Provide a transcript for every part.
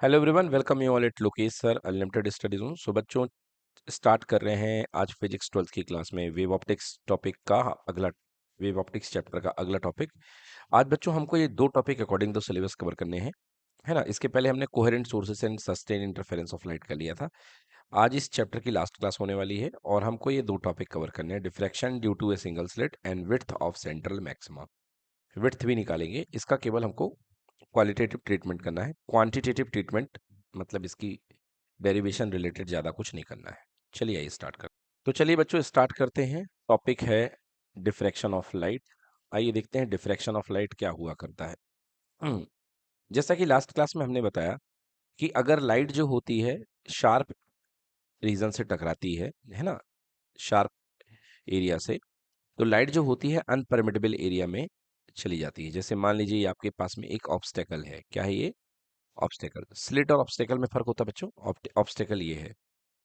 Hello everyone, welcome you all at Lokesh sir unlimited study zone. So बच्चों, start कर रहे हैं आज फिजिक्स 12th की क्लास में वेव ऑप्टिक्स टॉपिक का अगला वेव ऑप्टिक्स चैप्टर का अगला टॉपिक। आज बच्चों हमको ये दो topic according to syllabus cover करने हैं, है ना। इसके पहले हमने coherent sources and sustain interference of light कर लिया था। आज इस चैप्टर की लास्ट क्लास होने वाली है और हमको ये दो टॉपिक कवर करने हैं, diffraction due to a single slit and width of central maxima. Width भी निकालेंगे, इसका केवल हमको क्वालिटेटिव ट्रीटमेंट करना है, क्वांटिटेटिव ट्रीटमेंट मतलब इसकी डेरिवेशन रिलेटेड ज़्यादा कुछ नहीं करना है। चलिए आइए स्टार्ट कर। तो चलिए बच्चों स्टार्ट करते हैं। टॉपिक है डिफ्रैक्शन ऑफ लाइट। आइए देखते हैं डिफ्रैक्शन ऑफ लाइट क्या हुआ करता है। हम्म, जैसा कि लास्ट क्लास में हमने बताया कि अगर लाइट जो होती है शार्प रीजन से टकराती है ना, शार्प एरिया से, तो लाइट जो होती है अनपरमिटेबल एरिया में चली जाती है। जैसे मान लीजिए ये आपके पास में एक ऑब्स्टेकल है, क्या है ये? ऑब्स्टेकल। स्लिट और ऑब्स्टेकल में फर्क होता है बच्चों। ऑब्स्टेकल ये है।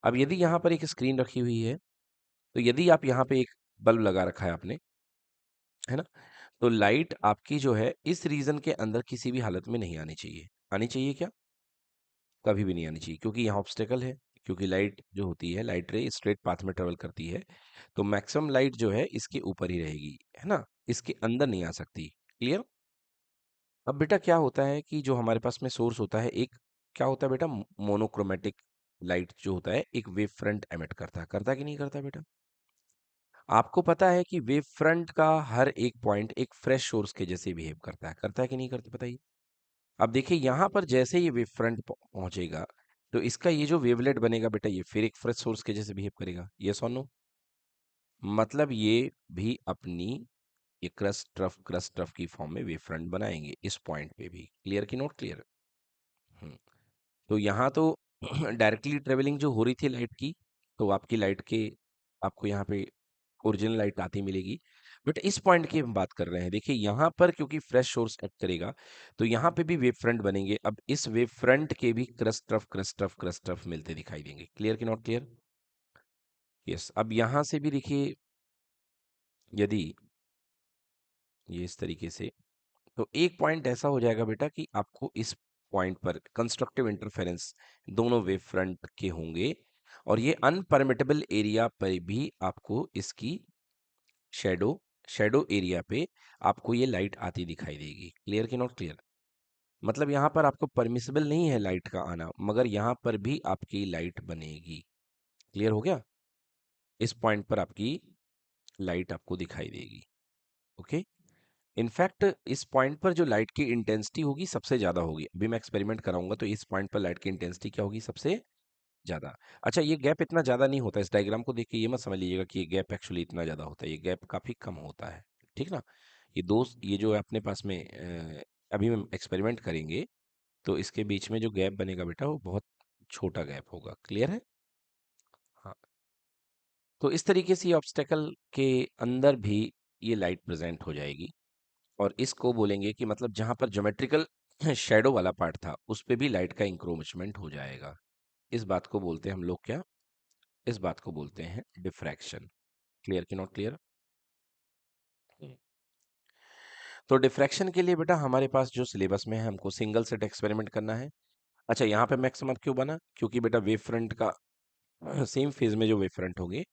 अब यदि यहाँ पर एक स्क्रीन रखी हुई है, तो यदि आप यहाँ पे एक बल्ब लगा रखा है आपने, है ना, तो लाइट आपकी जो है इस रीजन के अंदर किसी भी हालत में नहीं आनी चाहिए। आनी चाहिए क्या? कभी भी नहीं आनी चाहिए, क्योंकि यहाँ ऑब्स्टेकल है। क्योंकि लाइट जो होती है, लाइट रे स्ट्रेट पाथ में ट्रेवल करती है, तो मैक्सिमम लाइट जो है इसके ऊपर ही रहेगी, है ना, इसके अंदर नहीं आ सकती। क्लियर? अब बेटा क्या होता है कि जो हमारे पास में सोर्स होता है एक, क्या होता है बेटा, मोनोक्रोमेटिक लाइट जो होता है एक वेव फ्रंट एमिट करता है कि नहीं करता बेटा? आपको पता है कि वेव फ्रंट का हर एक पॉइंट एक फ्रेश सोर्स के जैसे बिहेव करता है कि नहीं करता, बताइए। अब देखिए यहाँ पर जैसे ये वेव फ्रंट पहुंचेगा, तो इसका ये जो वेवलेट बनेगा बेटा, ये फिर एक फ्रेश सोर्स के जैसे बिहेव करेगा। यस और नो? मतलब ये भी अपनी ये क्रस्ट ट्रफ की फॉर्म में वेव फ्रंट बनाएंगे इस पॉइंट पे भी। क्लियर कि नॉट क्लियर? हम्म, तो यहाँ तो डायरेक्टली ट्रेवलिंग जो हो रही थी लाइट की, तो आपकी लाइट के आपको यहाँ पे ओरिजिनल लाइट आती मिलेगी। बट इस पॉइंट की हम बात कर रहे हैं, देखिए यहाँ पर क्योंकि फ्रेश सोर्स एक्ट करेगा, तो यहाँ पे भी वेव फ्रंट बनेंगे। अब इस वेव फ्रंट के भी क्रस्ट टफ मिलते दिखाई देंगे। क्लियर कि नॉट क्लियर? यस। अब यहाँ से भी देखिए, यदि ये इस तरीके से, तो एक पॉइंट ऐसा हो जाएगा बेटा कि आपको इस पॉइंट पर कंस्ट्रक्टिव इंटरफेरेंस दोनों वेव फ्रंट के होंगे, और ये अनपरमिटेबल एरिया पर भी आपको इसकी शेडो शेडो एरिया पे आपको ये लाइट आती दिखाई देगी। क्लियर कि नॉट क्लियर? मतलब यहाँ पर आपको परमिसिबल नहीं है लाइट का आना, मगर यहाँ पर भी आपकी लाइट बनेगी। क्लियर हो गया? इस पॉइंट पर आपकी लाइट आपको दिखाई देगी। ओके। इनफैक्ट इस पॉइंट पर जो लाइट की इंटेंसिटी होगी सबसे ज्यादा होगी। अभी मैं एक्सपेरिमेंट कराऊंगा, तो इस पॉइंट पर लाइट की इंटेंसिटी क्या होगी? सबसे ज्यादा। अच्छा, ये गैप इतना ज्यादा नहीं होता। इस डायग्राम को देख के ये मत समझ लीजिएगा कि ये गैप एक्चुअली इतना ज्यादा होता है। ये गैप काफी कम होता है, ठीक ना। ये जो है अपने पास में अभी हम एक्सपेरिमेंट करेंगे, तो इसके बीच में जो गैप बनेगा बेटा वो बहुत छोटा गैप होगा। क्लियर है? हाँ। तो इस तरीके से ऑब्स्टेकल के अंदर भी ये लाइट प्रेजेंट हो जाएगी, और इसको बोलेंगे कि मतलब जहां पर ज्योमेट्रिकल शेडो वाला पार्ट था उस पे भी लाइट का इंक्रोचमेंट हो जाएगा। इस बात को बोलते हैं हम लोग क्या? इस बात को बोलते हैं डिफ्रैक्शन। क्लियर कि नॉट क्लियर? तो डिफ्रैक्शन के लिए बेटा हमारे पास जो सिलेबस में है, हमको सिंगल सेट एक्सपेरिमेंट करना है। अच्छा, यहाँ पे मैक्सिमम क्यों बना? क्योंकि बेटा वेव फ्रंट का सेम फेज में जो वेव फ्रंट होंगे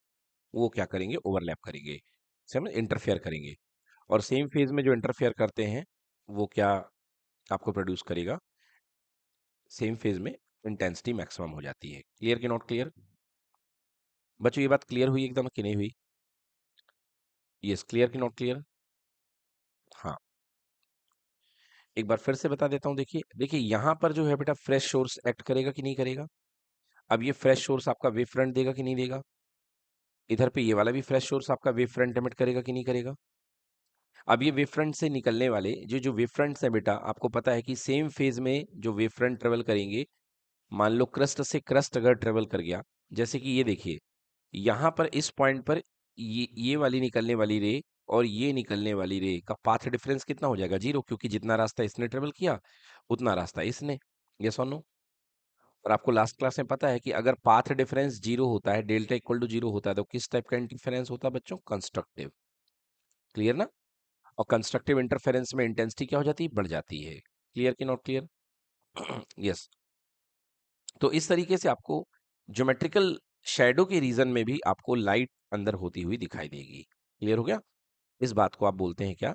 वो क्या करेंगे? ओवरलैप करेंगे, समझ, इंटरफेयर करेंगे। और सेम फेज में जो इंटरफेयर करते हैं वो क्या आपको प्रोड्यूस करेगा? सेम फेज में इंटेंसिटी मैक्सिमम हो जाती है। क्लियर कि नॉट क्लियर? बच्चों ये बात क्लियर हुई एकदम कि नहीं हुई? यस, क्लियर कि नॉट क्लियर? हाँ। एक बार फिर से बता देता हूँ। देखिए देखिए यहाँ पर जो है बेटा फ्रेश सोर्स एक्ट करेगा कि नहीं करेगा? अब ये फ्रेश सोर्स आपका वेव फ्रंट देगा कि नहीं देगा? इधर पे ये वाला भी फ्रेश सोर्स आपका वेव फ्रंट एमिट करेगा कि नहीं करेगा? अब ये वेव फ्रंट से निकलने वाले जो जो वेव फ्रंट्स है बेटा, आपको पता है कि सेम फेज में जो वेव फ्रंट ट्रेवल करेंगे, मान लो क्रस्ट से क्रस्ट अगर ट्रेवल कर गया, जैसे कि ये देखिए यहाँ पर इस पॉइंट पर ये वाली निकलने वाली रे और ये निकलने वाली रे का पाथ डिफरेंस कितना हो जाएगा? जीरो, क्योंकि जितना रास्ता इसने ट्रेवल किया उतना रास्ता इसने। यस और नो? और आपको लास्ट क्लास में पता है कि अगर पाथ डिफरेंस जीरो होता है, डेल्टा इक्वल टू जीरो होता है, तो किस टाइप का इंटरफेरेंस होता है बच्चों? कंस्ट्रक्टिव। क्लियर ना? और कंस्ट्रक्टिव इंटरफेरेंस में इंटेंसिटी क्या हो जाती है? बढ़ जाती है। क्लियर कि नॉट क्लियर? यस। तो इस तरीके से आपको ज्योमेट्रिकल शेडो के रीजन में भी आपको लाइट अंदर होती हुई दिखाई देगी। क्लियर हो गया? इस बात को आप बोलते हैं क्या?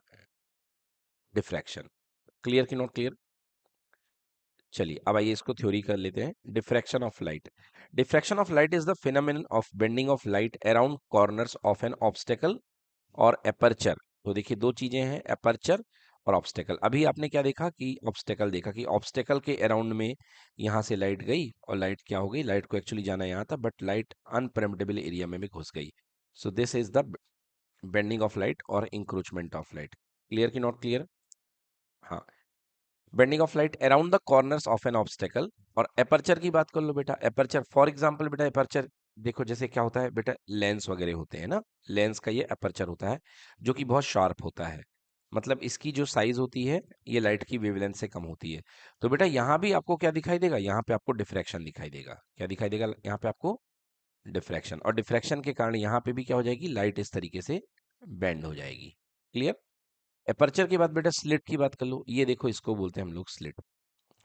डिफ्रैक्शन। क्लियर कि नॉट क्लियर? चलिए अब आइए इसको थ्योरी कर लेते हैं। Diffraction of light. Diffraction of light is the phenomenon of bending of light around corners of N obstacle और एपर्चर। तो देखिए दो चीजें हैं, एपर्चर और ऑब्स्टेकल। अभी आपने क्या देखा कि ऑब्स्टेकल देखा कि ऑब्स्टेकल के अराउंड में यहाँ से लाइट गई और लाइट क्या हो गई, लाइट को एक्चुअली जाना यहाँ था बट लाइट अनपरमिटेबल एरिया में भी घुस गई। सो this is the bending of light और इंक्रोचमेंट ऑफ लाइट। क्लियर कि नॉट क्लियर? हाँ। Bending of light around the corners of N obstacle. और एपर्चर की बात कर लो बेटा, एपर्चर फॉर एग्जांपल बेटा, एपर्चर देखो जैसे क्या होता है बेटा, लेंस वगैरह होते हैं ना, लेंस का ये एपर्चर होता है जो कि बहुत शार्प होता है। मतलब इसकी जो साइज होती है ये लाइट की वेवलेंथ से कम होती है। तो बेटा यहाँ भी आपको क्या दिखाई देगा, यहाँ पे आपको डिफ्रैक्शन दिखाई देगा। क्या दिखाई देगा यहाँ पे आपको? डिफ्रैक्शन। और डिफ्रैक्शन के कारण यहाँ पे भी क्या हो जाएगी, लाइट इस तरीके से बेंड हो जाएगी। क्लियर? एपर्चर के बाद बेटा स्लिट की बात कर लो। ये देखो इसको बोलते हैं हम लोग स्लिट,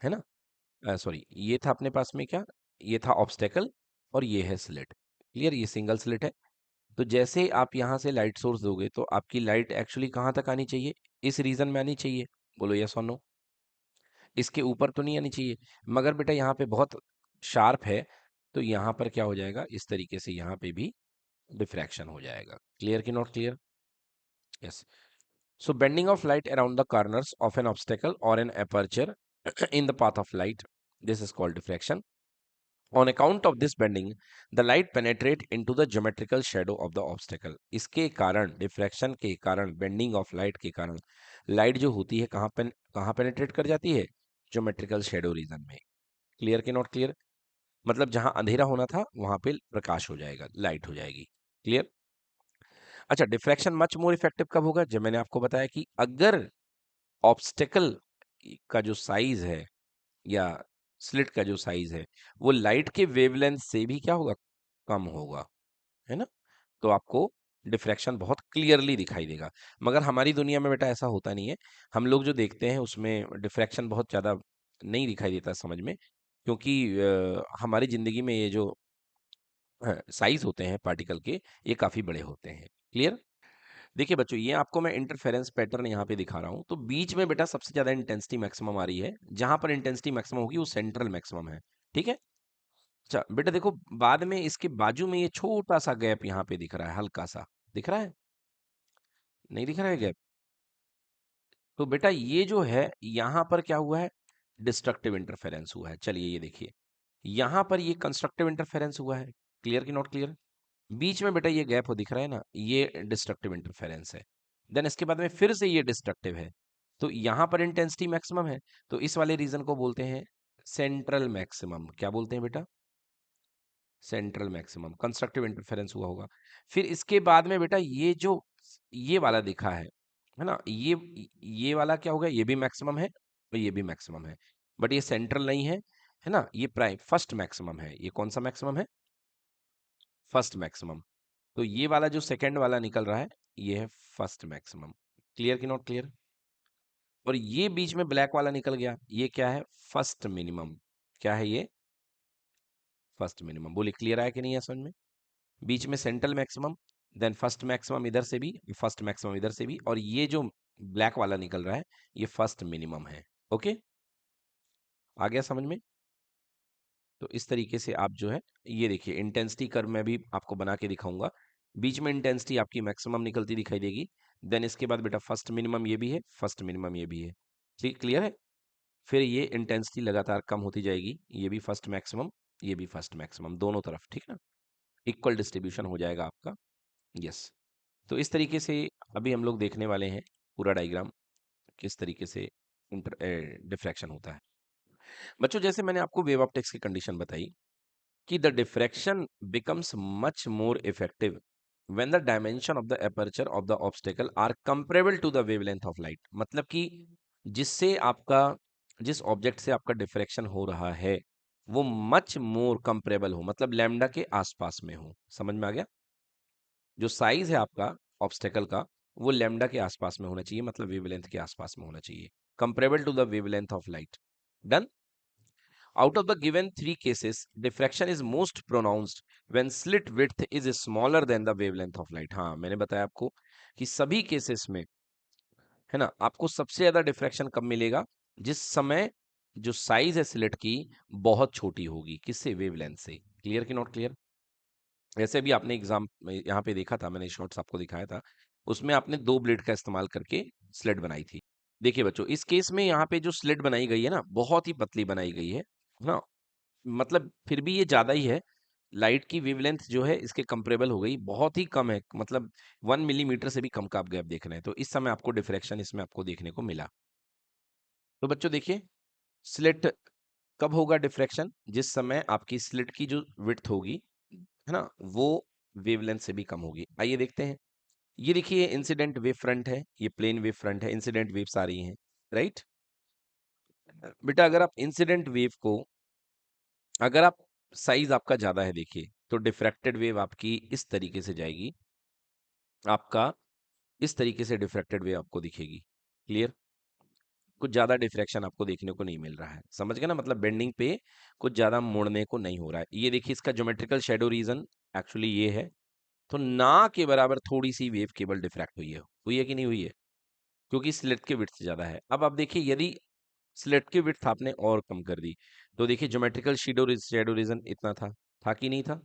है ना? सॉरी, ये था अपने पास में क्या, ये था ऑब्स्टेकल और ये है स्लिट। क्लियर? ये सिंगल स्लिट है। तो जैसे आप यहाँ से लाइट सोर्स दोगे तो आपकी लाइट एक्चुअली कहाँ तक आनी चाहिए, इस रीजन में आनी चाहिए। बोलो यस और नो? इसके ऊपर तो नहीं आनी चाहिए। मगर बेटा यहाँ पे बहुत शार्प है तो यहाँ पर क्या हो जाएगा, इस तरीके से यहाँ पे भी डिफ्रैक्शन हो जाएगा। क्लियर कि not clear? Yes. So bending of light around the corners of an obstacle or an aperture in the path of light, this is called diffraction. On account of this bending, the light penetrate into the geometrical shadow of the obstacle. इसके कारण, diffraction के कारण, bending of light के कारण, light जो होती है कहाँ penetrate कर जाती है? Geometrical shadow region में। Clear कि not clear? मतलब जहां अंधेरा होना था वहां पे प्रकाश हो जाएगा, लाइट हो जाएगी। क्लियर? अच्छा, डिफ्रैक्शन मच मोर इफेक्टिव कब होगा? जब मैंने आपको बताया कि अगर ऑब्स्टेकल का जो साइज है या स्लिट का जो साइज है वो लाइट के वेवलेंथ से भी क्या होगा, कम होगा, है ना? तो आपको डिफ्रैक्शन बहुत क्लियरली दिखाई देगा। मगर हमारी दुनिया में बेटा ऐसा होता नहीं है। हम लोग जो देखते हैं उसमें डिफ्रैक्शन बहुत ज़्यादा नहीं दिखाई देता समझ में, क्योंकि हमारी ज़िंदगी में ये जो साइज होते हैं पार्टिकल के, ये काफ़ी बड़े होते हैं। क्लियर? देखिए बच्चों, ये आपको मैं इंटरफेरेंस पैटर्न यहाँ पे दिखा रहा हूँ। तो बीच में बेटा सबसे ज्यादा इंटेंसिटी मैक्सिमम आ रही है, जहां पर इंटेंसिटी मैक्सिमम होगी वो सेंट्रल मैक्सिमम है। ठीक है? अच्छा बेटा देखो, बाद में इसके बाजू में ये छोटा सा गैप यहाँ पे दिख रहा है, हल्का सा दिख रहा है, नहीं दिख रहा है गैप? तो बेटा ये जो है यहाँ पर क्या हुआ है, डिस्ट्रक्टिव इंटरफेरेंस हुआ है। चलिए ये देखिए, यहाँ पर ये कंस्ट्रक्टिव इंटरफेरेंस हुआ है। क्लियर कि नॉट क्लियर? बीच में बेटा ये गैप हो दिख रहा है ना, ये डिस्ट्रक्टिव इंटरफेरेंस है। देन इसके बाद में फिर से ये डिस्ट्रक्टिव है। तो यहाँ पर इंटेंसिटी मैक्सिमम है, तो इस वाले रीजन को बोलते हैं सेंट्रल मैक्सिमम। क्या बोलते हैं बेटा? Central maximum. कंस्ट्रक्टिव इंटरफेरेंस हुआ होगा। फिर इसके बाद में बेटा ये जो ये वाला दिखा है ना, ये वाला क्या होगा, ये भी मैक्सिमम है और ये भी मैक्सिमम है, बट ये सेंट्रल नहीं है ना, ये प्राइम फर्स्ट मैक्सिमम है। ये कौन सा मैक्सिमम है? First maximum. तो ये वाला जो सेकंड वाला निकल रहा है ये है फर्स्ट मैक्सिमम। क्लियर कि नॉट क्लियर? और ये बीच में ब्लैक वाला निकल गया, ये क्या है? First minimum. क्या है ये? First minimum. बोलिए क्लियर आया कि नहीं है समझ में? बीच में central maximum, then first maximum इधर से भी, फर्स्ट मैक्सिमम इधर से भी, और ये जो ब्लैक वाला निकल रहा है ये फर्स्ट मिनिमम है। ओके, आ गया समझ में? तो इस तरीके से आप जो है, ये देखिए इंटेंसिटी कर्व मैं भी आपको बना के दिखाऊंगा। बीच में इंटेंसिटी आपकी मैक्सिमम निकलती दिखाई देगी। देन इसके बाद बेटा फर्स्ट मिनिमम ये भी है, फर्स्ट मिनिमम ये भी है। ठीक, क्लियर है? फिर ये इंटेंसिटी लगातार कम होती जाएगी, ये भी फर्स्ट मैक्सिमम, ये भी फर्स्ट मैक्सिमम, दोनों तरफ। ठीक है ना? इक्वल डिस्ट्रीब्यूशन हो जाएगा आपका। यस। तो इस तरीके से अभी हम लोग देखने वाले हैं पूरा डायग्राम, किस तरीके से डिफ्रैक्शन होता है। बच्चों जैसे मैंने आपको वेव ऑप्टिक्स की कंडीशन बताई कि the diffraction becomes much more effective when the dimension of the aperture of the obstacle are comparable to the wavelength of light. मतलब कि जिससे आपका, जिस ऑब्जेक्ट से आपका डिफ्रैक्शन हो रहा है वो मच मोर कंपेरेबल हो, मतलब लैम्डा के आसपास में हो। समझ में आ गया? जो साइज है आपका ऑब्स्टेकल का वो लैम्डा के आसपास में होना चाहिए, मतलब वेवलेंथ के आसपास में होना चाहिए, comparable to the wavelength of light. Done? Out of the given 3 cases diffraction is most pronounced when slit width is smaller than the wavelength of light. हाँ, मैंने बताया आपको कि सभी केसेस में, है ना, आपको सबसे ज्यादा डिफ्रैक्शन कब मिलेगा? जिस समय जो साइज है स्लिट की बहुत छोटी होगी। किससे? वेवलेंथ से। क्लियर कि नॉट क्लियर? ऐसे भी आपने एग्जाम में यहाँ पे देखा था, मैंने शॉर्ट्स आपको दिखाया था, उसमें आपने 2 ब्लेड का इस्तेमाल करके स्लिट बनाई थी। देखिए बच्चों, इस केस में यहाँ पे जो स्लिट बनाई गई है ना, बहुत ही पतली बनाई गई है ना, मतलब फिर भी ये ज्यादा ही है। लाइट की वेवलेंथ जो है इसके कंपेरेबल हो गई, बहुत ही कम है, मतलब 1 मिलीमीटर से भी कम का आप गैप देख रहे हैं। तो इस समय आपको डिफ्रैक्शन इसमें आपको देखने को मिला। तो बच्चों देखिए, स्लिट कब होगा डिफ्रैक्शन? जिस समय आपकी स्लिट की जो विड्थ होगी, है ना, वो वेवलेंथ से भी कम होगी। आइए देखते हैं। ये देखिए इंसिडेंट वेव फ्रंट है, ये प्लेन वेव फ्रंट है, इंसिडेंट वेव्स आ रही हैं, राइट? बेटा अगर आप इंसिडेंट वेव को, अगर आप साइज आपका ज्यादा है देखिए, तो डिफ्रैक्टेड वेव आपकी इस तरीके से जाएगी, आपका इस तरीके से डिफ्रैक्टेड वेव आपको दिखेगी। क्लियर? कुछ ज्यादा डिफ्रैक्शन आपको देखने को नहीं मिल रहा है, समझ गए ना, मतलब बेंडिंग पे कुछ ज्यादा मुड़ने को नहीं हो रहा है। ये देखिए इसका ज्योमेट्रिकल शेडो रीजन एक्चुअली ये है। तो ना के बराबर थोड़ी सी वेव केवल डिफ्रैक्ट हुई है कि नहीं हुई है? क्योंकि स्लिट की विड्थ ज्यादा है। अब आप देखिए, यदि स्लिट की विड्थ आपने और कम कर दी, तो देखिए ज्योमेट्रिकल शेडो रीजन इतना था कि नहीं था?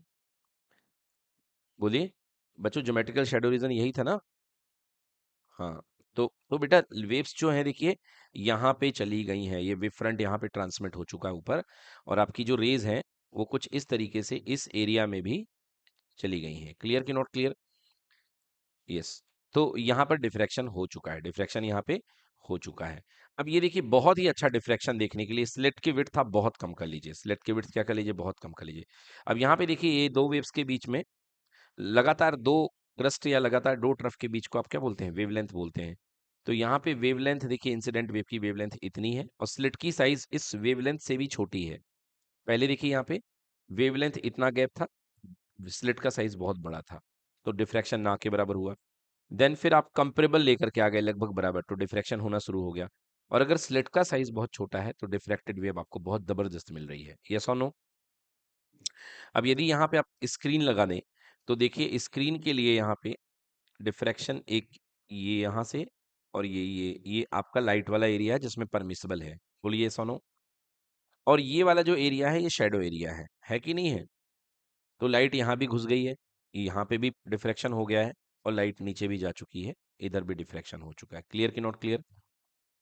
बोलिए बच्चों, ज्योमेट्रिकल शेडो रीजन यही था ना? हाँ। तो बेटा वेव्स जो है देखिए, यहाँ पे चली गई हैं, ये वेव फ्रंट यहाँ पे ट्रांसमिट हो चुका है ऊपर, और आपकी जो रेज है वो कुछ इस तरीके से इस एरिया में भी चली गई हैं। क्लियर कि नॉट क्लियर? यस। तो यहाँ पर डिफ्रैक्शन हो चुका है, डिफ्रैक्शन यहाँ पे हो चुका है। अब ये देखिए, बहुत ही अच्छा डिफ्रैक्शन देखने के लिए स्लिट की विड्थ आप बहुत कम कर लीजिए, स्लिट की विड्थ क्या कर लीजिए? बहुत कम कर लीजिए। अब यहाँ पे देखिए, ये दो वेव्स के बीच में लगातार दो क्रस्ट या लगातार दो ट्रफ के बीच को आप क्या बोलते हैं? वेवलेंथ बोलते हैं। तो यहाँ पे वेवलेंथ देखिए, इंसिडेंट वेव की वेवलेंथ इतनी है और स्लिट की साइज इस वेवलेंथ से भी छोटी है। पहले देखिए यहाँ पे वेवलेंथ इतना गैप था, स्लिट का साइज बहुत बड़ा था, तो डिफ्रैक्शन ना के बराबर हुआ। देन फिर आप कंपेरेबल लेकर के आ गए लगभग बराबर, तो डिफ्रैक्शन होना शुरू हो गया। और अगर स्लिट का साइज बहुत छोटा है तो डिफ्रैक्टेड वेव आपको बहुत जबरदस्त मिल रही है। यस और नो? अब यदि यहाँ पे आप स्क्रीन लगा दें, तो देखिए स्क्रीन के लिए यहाँ पे डिफ्रैक्शन एक, ये यहाँ से, और ये आपका लाइट वाला एरिया है जिसमें परमिसिबल है। बोलिए यस और नो? और ये वाला जो एरिया है ये शैडो एरिया है कि नहीं है? तो लाइट यहाँ भी घुस गई है, यहाँ पे भी डिफ्रैक्शन हो गया है, और लाइट नीचे भी जा चुकी है, इधर भी डिफ्रैक्शन हो चुका है। क्लियर कि नॉट क्लियर?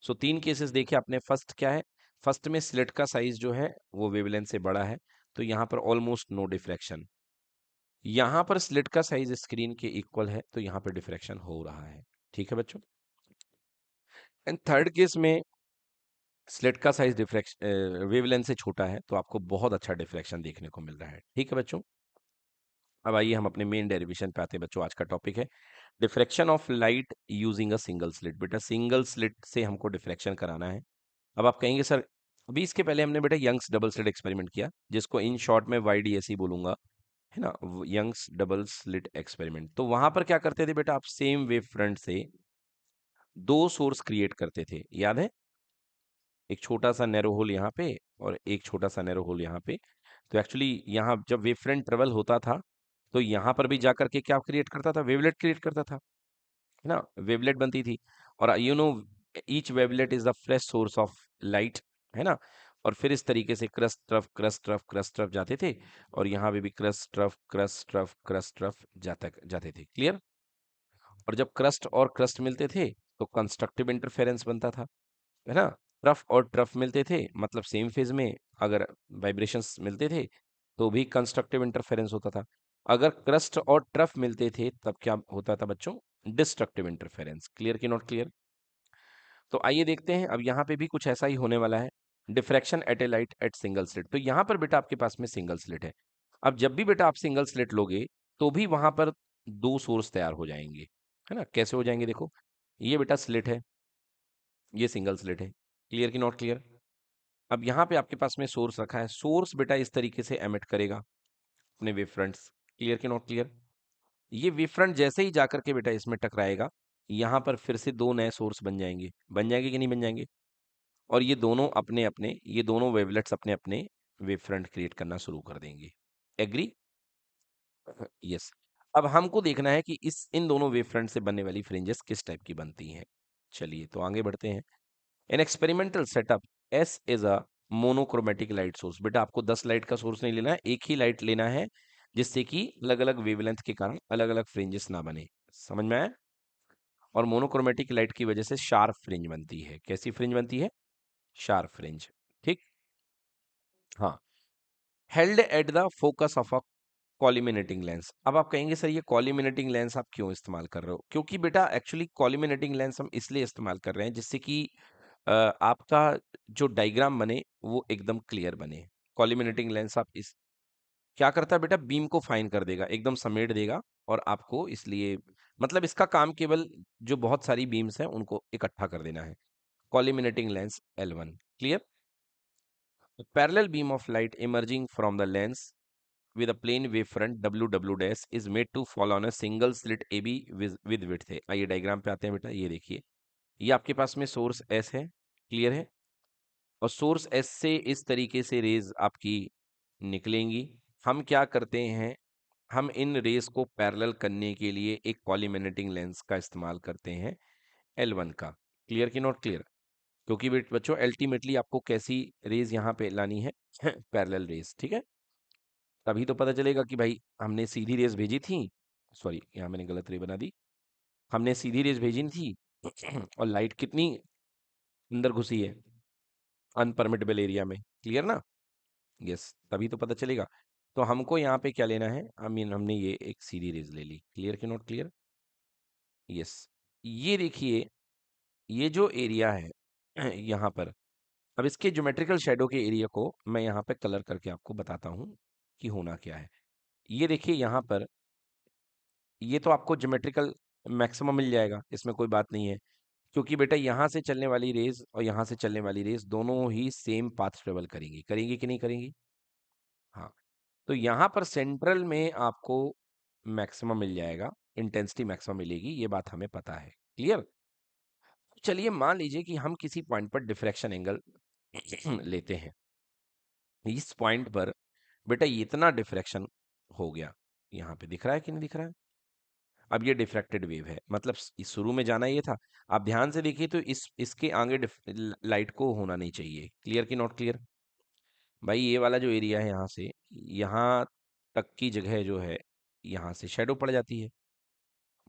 सो 3 केसेस देखिए आपने। फर्स्ट क्या है? फर्स्ट में स्लिट का साइज जो है वो वेवलेंथ से बड़ा है, तो यहाँ पर ऑलमोस्ट नो डिफ्रैक्शन। यहाँ पर स्लिट का साइज स्क्रीन के इक्वल है, तो यहाँ पर डिफ्रैक्शन हो रहा है। ठीक है बच्चों? एंड थर्ड केस में स्लिट का साइज डिफ्रैक्शन वेवलेंथ से छोटा है, तो आपको बहुत अच्छा डिफ्रैक्शन देखने को मिल रहा है। ठीक है बच्चों? अब आइए हम अपने मेन डेरिवेशन पे आते हैं बच्चों। आज का टॉपिक है diffraction of light using a single slit. बेटा सिंगल स्लिट से हमको डिफ्रैक्शन कराना है। अब आप कहेंगे सर, अभी इसके पहले हमने बेटा यंग्स डबल स्लिट एक्सपेरिमेंट किया, जिसको इन शॉर्ट में YDSE बोलूंगा, है ना, यंग्स डबल स्लिट एक्सपेरिमेंट। तो वहां पर क्या करते थे बेटा? आप सेम वेव फ्रंट से दो सोर्स क्रिएट करते थे, याद है? एक छोटा सा नैरो होल यहाँ पे और एक छोटा सा नैरो होल यहाँ पे। तो एक्चुअली यहाँ जब वेव फ्रंट ट्रेवल होता था, तो यहाँ पर भी जाकर के क्या क्रिएट करता था? वेवलेट क्रिएट करता था, है ना, वेवलेट बनती थी। और you know, each wavelet is the fresh source of light, है ना। और फिर इस तरीके से crust trough crust trough crust trough जाते थे, और यहाँ पे भी crust trough crust trough crust trough जाते थे। क्लियर? और जब क्रस्ट और क्रस्ट मिलते थे तो कंस्ट्रक्टिव इंटरफेरेंस बनता था, है ना। ट्रफ और ट्रफ मिलते थे, मतलब सेम फेज में अगर वाइब्रेशंस मिलते थे तो भी कंस्ट्रक्टिव इंटरफेरेंस होता था। अगर क्रस्ट और ट्रफ मिलते थे तब क्या होता था बच्चों? Destructive interference. क्लियर कि नॉट क्लियर? तो आइए देखते हैं, अब यहाँ पे भी कुछ ऐसा ही होने वाला है। Diffraction at a light at single slit. तो यहाँ पर बेटा आपके पास में सिंगल स्लिट है। अब जब भी बेटा आप सिंगल स्लिट लोगे, तो भी वहां पर दो सोर्स तैयार हो जाएंगे, है ना। कैसे हो जाएंगे? देखो, ये बेटा स्लिट है, ये सिंगल स्लिट है। क्लियर कि नॉट क्लियर? अब यहाँ पे आपके पास में सोर्स रखा है, सोर्स बेटा इस तरीके से एमिट करेगा अपने वेव फ्रंट्स। क्लियर कि नॉट क्लियर? ये वेव फ्रंट जैसे ही जाकर के बेटा इसमें टकराएगा, यहाँ पर फिर से दो नए सोर्स बन जाएंगे कि नहीं बन जाएंगे? और ये दोनों अपने अपने, ये दोनों वेवलेट्स अपने अपने वेव फ्रंट क्रिएट करना शुरू कर देंगे। एग्री? यस। अब हमको देखना है कि इस इन दोनों वेव फ्रंट से बनने वाली फ्रिंजेस किस टाइप की बनती हैं। चलिए तो आगे बढ़ते हैं। In experimental setup S is a monochromatic light source. बेटा आपको 10 लाइट का सोर्स नहीं लेना है, एक ही लाइट लेना है, जिससे कि अलग अलग वेवलेंथ के कारण अलग अलग फ्रिंजेस ना बने। समझ में आया? और मोनोक्रोमेटिक लाइट की वजह से शार्प फ्रिंज बनती है। कैसी फ्रिंज बनती है? Sharp fringe. ठीक। हाँ। Held at the focus of a collimating lens. अब आप कहेंगे सर ये कॉलिमिनेटिंग लेंस आप क्यों इस्तेमाल कर रहे हो? क्योंकि बेटा एक्चुअली कॉलिमिनेटिंग लेंस हम इसलिए इस्तेमाल कर रहे हैं जिससे कि आपका जो डायग्राम बने वो एकदम क्लियर बने। कॉलिमिनेटिंग लेंस आप इस क्या करता है बेटा, बीम को फाइन कर देगा, एकदम समेट देगा, और आपको इसलिए मतलब इसका काम केवल जो बहुत सारी बीम्स हैं उनको इकट्ठा कर देना है। Collimating lens L1। Clear? Parallel beam of light emerging from the lens with a plane wavefront W dash is made to fall on a single slit AB with width है। आइए डायग्राम पे आते हैं बेटा, ये देखिए, ये आपके पास में सोर्स S है, क्लियर है, और सोर्स S से इस तरीके से रेज आपकी निकलेंगी। हम क्या करते हैं, हम इन रेस को पैरेलल करने के लिए एक कॉलीमेनेटिंग लेंस का इस्तेमाल करते हैं, L1 का। क्लियर कि नॉट क्लियर? क्योंकि बच्चों अल्टीमेटली आपको कैसी रेज यहाँ पे लानी है, पैरेलल रेस। ठीक है, तभी तो पता चलेगा कि भाई हमने सीधी रेस भेजी थी, सॉरी यहाँ मैंने गलत रे बना दी, हमने सीधी रेस भेजी थी और लाइट कितनी अंदर घुसी है, अनपरमिटेबल एरिया में। क्लियर ना? यस, तभी तो पता चलेगा। तो हमको यहाँ पे क्या लेना है, आई मीन हमने ये एक सीधी रेस ले ली। क्लियर कि नॉट क्लियर? यस। ये देखिए, ये जो एरिया है यहाँ पर, अब इसके ज्योमेट्रिकल शेडो के एरिया को मैं यहाँ पे कलर करके आपको बताता हूँ कि होना क्या है। ये देखिए यहाँ पर, ये तो आपको ज्योमेट्रिकल मैक्सिमम मिल जाएगा, इसमें कोई बात नहीं है, क्योंकि बेटा यहाँ से चलने वाली रेज और यहाँ से चलने वाली रेज दोनों ही सेम पाथ ट्रेवल करेंगी, करेंगी कि नहीं करेंगी? हाँ। तो यहाँ पर सेंट्रल में आपको मैक्सिमम मिल जाएगा, इंटेंसिटी मैक्सिमम मिलेगी, ये बात हमें पता है। क्लियर? चलिए मान लीजिए कि हम किसी पॉइंट पर डिफ्रैक्शन एंगल लेते हैं, इस पॉइंट पर बेटा इतना डिफ्रैक्शन हो गया, यहाँ पे दिख रहा है कि नहीं दिख रहा है? अब ये डिफ्रैक्टेड वेव है, मतलब शुरू में जाना ये था। आप ध्यान से देखिए तो इसके आगे लाइट को होना नहीं चाहिए। क्लियर कि नॉट क्लियर? भाई ये वाला जो एरिया है यहाँ से यहाँ तक की जगह जो है, यहाँ से शेडो पड़ जाती है।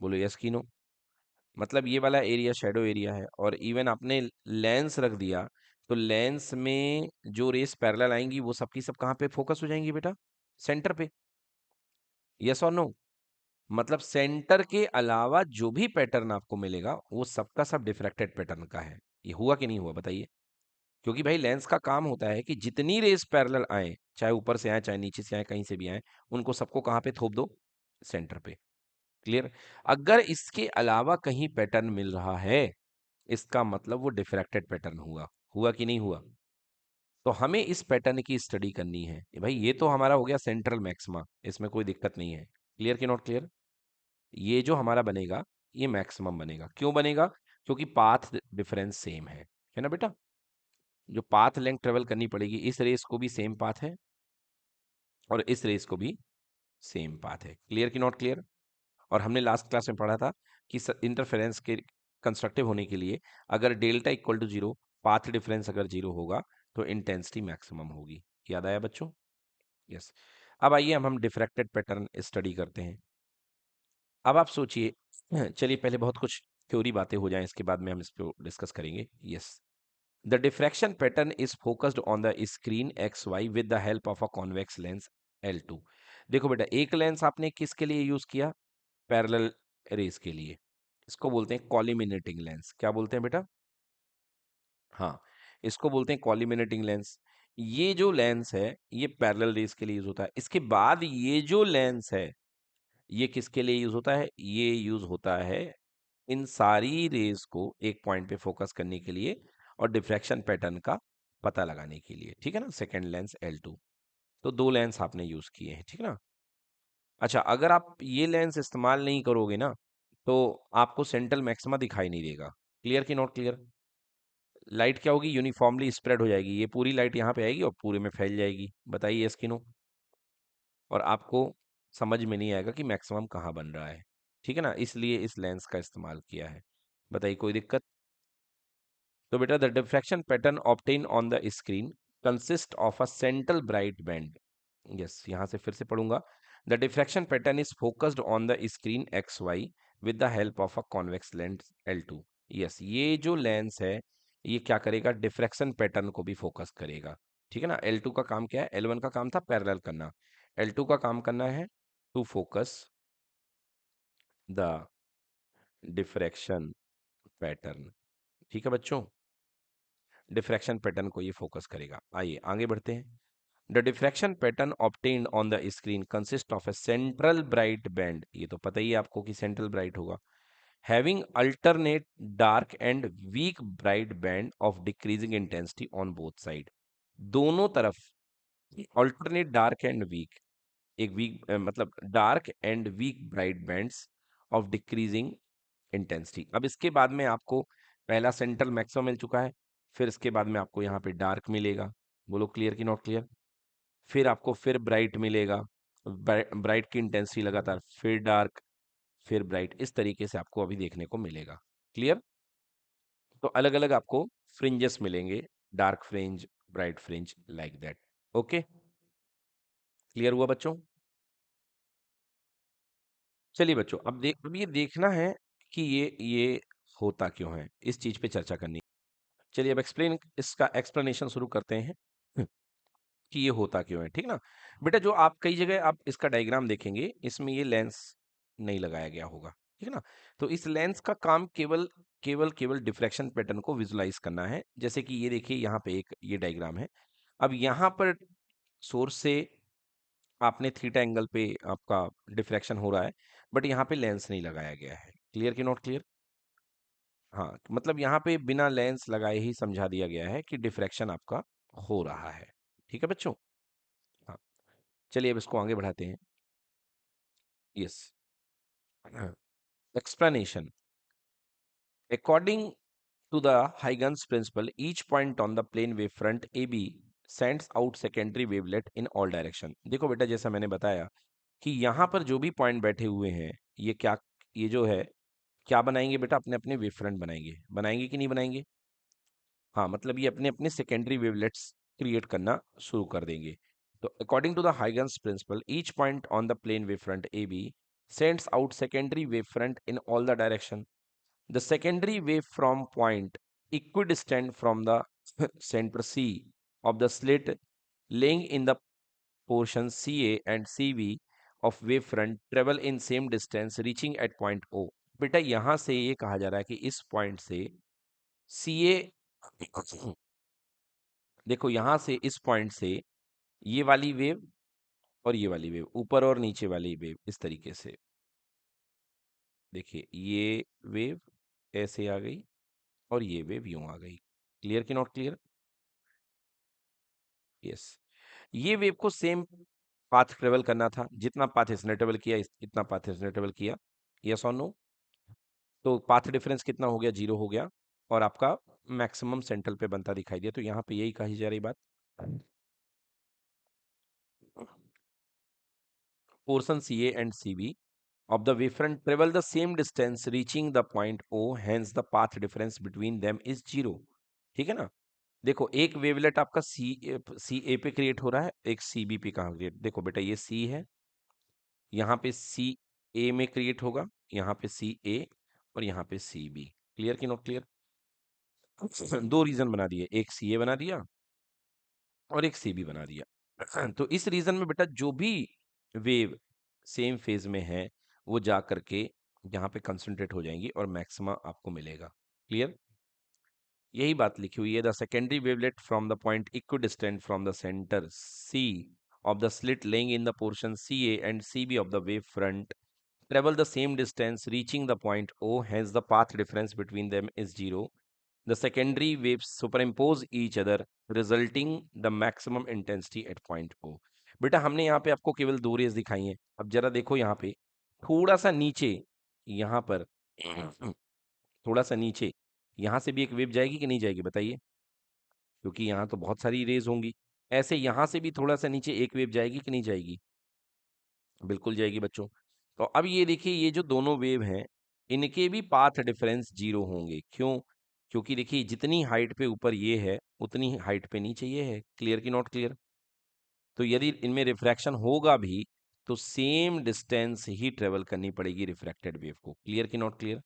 बोलो यस कि नो? मतलब ये वाला एरिया शेडो एरिया है, और इवन आपने लेंस रख दिया तो लेंस में जो रेस पैरेलल आएंगी वो सबकी सब कहाँ पे फोकस हो जाएंगी बेटा? सेंटर पे। यस और नो? मतलब सेंटर के अलावा जो भी पैटर्न आपको मिलेगा वो सबका सब डिफ्रैक्टेड पैटर्न का है। ये हुआ कि नहीं हुआ बताइए? क्योंकि भाई लेंस का काम होता है कि जितनी रेस पैरेलल आए, चाहे ऊपर से आए चाहे नीचे से आए, कहीं से भी आए, उनको सबको कहाँ पे थोप दो? सेंटर पे। क्लियर? अगर इसके अलावा कहीं पैटर्न मिल रहा है, इसका मतलब वो डिफ्रैक्टेड पैटर्न हुआ। हुआ कि नहीं हुआ? तो हमें इस पैटर्न की स्टडी करनी है कि भाई ये तो हमारा हो गया सेंट्रल मैक्सिमा, इसमें कोई दिक्कत नहीं है। क्लियर कि नॉट क्लियर? ये जो हमारा बनेगा ये मैक्सिमम बनेगा। क्यों बनेगा? क्योंकि पाथ डिफरेंस सेम है ना बेटा? जो पाथ लेंथ ट्रेवल करनी पड़ेगी, इस रेस को भी सेम पाथ है और इस रेस को भी सेम पाथ है। क्लियर कि नॉट क्लियर? और हमने लास्ट क्लास में पढ़ा था कि इंटरफेरेंस के कंस्ट्रक्टिव होने के लिए अगर delta equal to zero, path difference अगर जीरो होगा तो इंटेंसिटी मैक्सिमम होगी। याद आया बच्चों? यस। अब आइए हम डिफ्रैक्टेड पैटर्न स्टडी करते हैं। अब आप सोचिए, चलिए पहले बहुत कुछ थ्योरी बातें हो जाएं, इसके बाद में हम इस पे डिस्कस करेंगे। Yes. The diffraction pattern is focused on the screen X Y with the help of a convex lens L2। देखो बेटा, एक लेंस आपने किसके लिए यूज किया? पैरेलल रेस के लिए। इसको बोलते हैं कॉलिमिनेटिंग लेंस। क्या बोलते हैं बेटा? हाँ, इसको बोलते हैं कॉलिमिनेटिंग लेंस। ये जो लेंस है ये पैरेलल रेस के लिए यूज होता है। इसके बाद ये जो लेंस है ये किसके लिए यूज होता है? ये यूज होता है इन सारी रेज को एक पॉइंट पे फोकस करने के लिए और डिफ्रैक्शन पैटर्न का पता लगाने के लिए। ठीक है ना? Second lens L2। तो दो लेंस आपने यूज किए हैं, ठीक ना? अच्छा, अगर आप ये लेंस इस्तेमाल नहीं करोगे ना तो आपको सेंट्रल मैक्सिमा दिखाई नहीं देगा। क्लियर कि नॉट क्लियर? लाइट क्या होगी, यूनिफॉर्मली स्प्रेड हो जाएगी, ये पूरी लाइट यहाँ पे आएगी और पूरे में फैल जाएगी। बताइए यस कि नो। और आपको समझ में नहीं आएगा कि मैक्सिमम कहाँ बन रहा है, ठीक है ना, इसलिए इस लेंस का इस्तेमाल किया है। बताइए कोई दिक्कत। तो बेटा the diffraction pattern obtain on the screen consist of a central bright band. Yes, यहाँ से फिर से पढ़ूंगा। The diffraction pattern is focused on the screen X Y with the help of a convex lens L2। Yes, ये जो lens है ये क्या करेगा, डिफ्रैक्शन पैटर्न को भी फोकस करेगा। ठीक है ना, L2 का काम क्या है, L1 का काम था पैरेलल करना, L2 का काम करना है to focus the diffraction pattern. ठीक है बच्चों, डिफ्रैक्शन पैटर्न को ये फोकस करेगा। आइए आगे बढ़ते हैं। The diffraction pattern obtained on the screen consist of a central bright band, ये तो पता ही है आपको कि सेंट्रल ब्राइट होगा, having alternate dark and weak bright band of decreasing intensity on both side. दोनों तरफ अल्टरनेट डार्क एंड वीक, एक वीक मतलब dark and weak bright bands of decreasing intensity. अब इसके बाद में आपको पहला सेंट्रल मैक्सिमम मिल चुका है, फिर इसके बाद में आपको यहाँ पे डार्क मिलेगा। बोलो क्लियर कि नॉट क्लियर। फिर आपको फिर ब्राइट मिलेगा, ब्राइट की इंटेंसिटी लगातार, फिर डार्क, फिर ब्राइट, इस तरीके से आपको अभी देखने को मिलेगा। क्लियर। तो अलग अलग आपको फ्रिंजेस मिलेंगे, dark fringe, bright fringe, like that. Okay, clear हुआ बच्चों। चलिए बच्चों, अब ये देखना है कि ये होता क्यों है, इस चीज पे चर्चा करनी। चलिए अब इसका एक्सप्लेनेशन शुरू करते हैं कि ये होता क्यों है। ठीक ना बेटा, जो आप कई जगह आप इसका डायग्राम देखेंगे, इसमें ये लेंस नहीं लगाया गया होगा। ठीक है ना, तो इस लेंस का काम केवल केवल केवल डिफ्रैक्शन पैटर्न को विजुलाइज करना है। जैसे कि ये देखिए, यहाँ पे एक ये डायग्राम है। अब यहाँ पर सोर्स से आपने थीटा एंगल पे आपका डिफ्रैक्शन हो रहा है, बट यहाँ पे लेंस नहीं लगाया गया है। क्लियर कि नॉट क्लियर। हाँ, मतलब यहाँ पे बिना लेंस लगाए ही समझा दिया गया है कि डिफ्रैक्शन आपका हो रहा है। ठीक है बच्चों। हाँ, चलिए अब इसको आगे बढ़ाते हैं। Yes, explanation. According to the Huygens principle, each point on the plane wavefront AB sends out secondary wavelet in all direction। देखो बेटा, जैसा मैंने बताया कि यहाँ पर जो भी पॉइंट बैठे हुए हैं, ये क्या, ये जो है क्या बनाएंगे बेटा, अपने अपने वेवफ्रंट बनाएंगे, बनाएंगे कि नहीं बनाएंगे। हाँ, मतलब ये अपने अपने सेकेंडरी वेवलेट्स क्रिएट करना शुरू कर देंगे। तो according to the Huygens principle, each point on the plane wavefront A B sends out secondary wavefront in all the direction. The secondary wave from point equidistant from the center C of the slit laying in the portion CA and CV of wavefront travel in same distance reaching at point O। बेटा यहां से ये कहा जा रहा है कि इस पॉइंट से CA देखो यहां से इस पॉइंट से ये वाली वेव और ये वाली वेव, ऊपर और नीचे वाली वेव, इस तरीके से देखिए, ये वेव ऐसे आ गई और ये वेव यूं आ गई। क्लियर कि नॉट क्लियर। यस, ये वेव को सेम पाथ ट्रेवल करना था, जितना पाथ इसने ट्रेवल किया इतना पाथ इसने ट्रेवल किया। यस और नो। तो पाथ डिफरेंस कितना हो गया, 0 हो गया, और आपका मैक्सिमम सेंट्रल पे बनता दिखाई दिया। तो यहाँ पे यही कही जा रही बात, portion CA and CB of the wavefront travel the same distance reaching the point O, hence the path difference between them is 0। ठीक है ना। देखो, एक वेवलेट आपका सी ए पे क्रिएट हो रहा है, एक सी बी पे कहाँ क्रिएट, देखो बेटा ये सी है, यहाँ पे सी ए में क्रिएट होगा, यहाँ पे सी ए और यहाँ पे सी बी। क्लियर कि नॉट क्लियर। दो रीजन बना दिए, एक सी ए बना दिया और एक सी बी बना दिया। तो इस रीजन में बेटा जो भी वेव सेम फेज में है वो जा करके यहाँ पे कंसंट्रेट हो जाएंगी और मैक्सिमा आपको मिलेगा। क्लियर, यही बात लिखी हुई है। The secondary wavelet from the point equidistant from the centre C of the slit lying in the portion C A and C B of the wave travel the same distance reaching the point O, hence the path difference between them is 0। The secondary waves superimpose each other resulting the maximum intensity at point O। बेटा हमने यहाँ पे आपको केवल दो raise दिखाई हैं। अब जरा देखो यहाँ पे थोड़ा सा नीचे, यहाँ पर थोड़ा सा नीचे यहाँ से भी एक वेव जाएगी कि नहीं जाएगी बताइए, क्योंकि यहाँ तो बहुत सारी रेज होंगी। ऐसे यहाँ से भी थोड़ा सा नीचे एक वेव जाएगी कि नहीं जाएगी, बिल्कुल जाएगी बच्चों। तो अब ये देखिए, ये जो दोनों वेव हैं, इनके भी पाथ डिफरेंस जीरो होंगे। क्यों? क्योंकि देखिए जितनी हाइट पे ऊपर ये है, उतनी हाइट पे नीचे ये है। क्लियर की नॉट क्लियर? तो यदि इनमें रिफ्रैक्शन होगा भी, तो सेम डिस्टेंस ही ट्रेवल करनी पड़ेगी रिफ्रैक्टेड वेव को। क्लियर की नॉट क्लियर?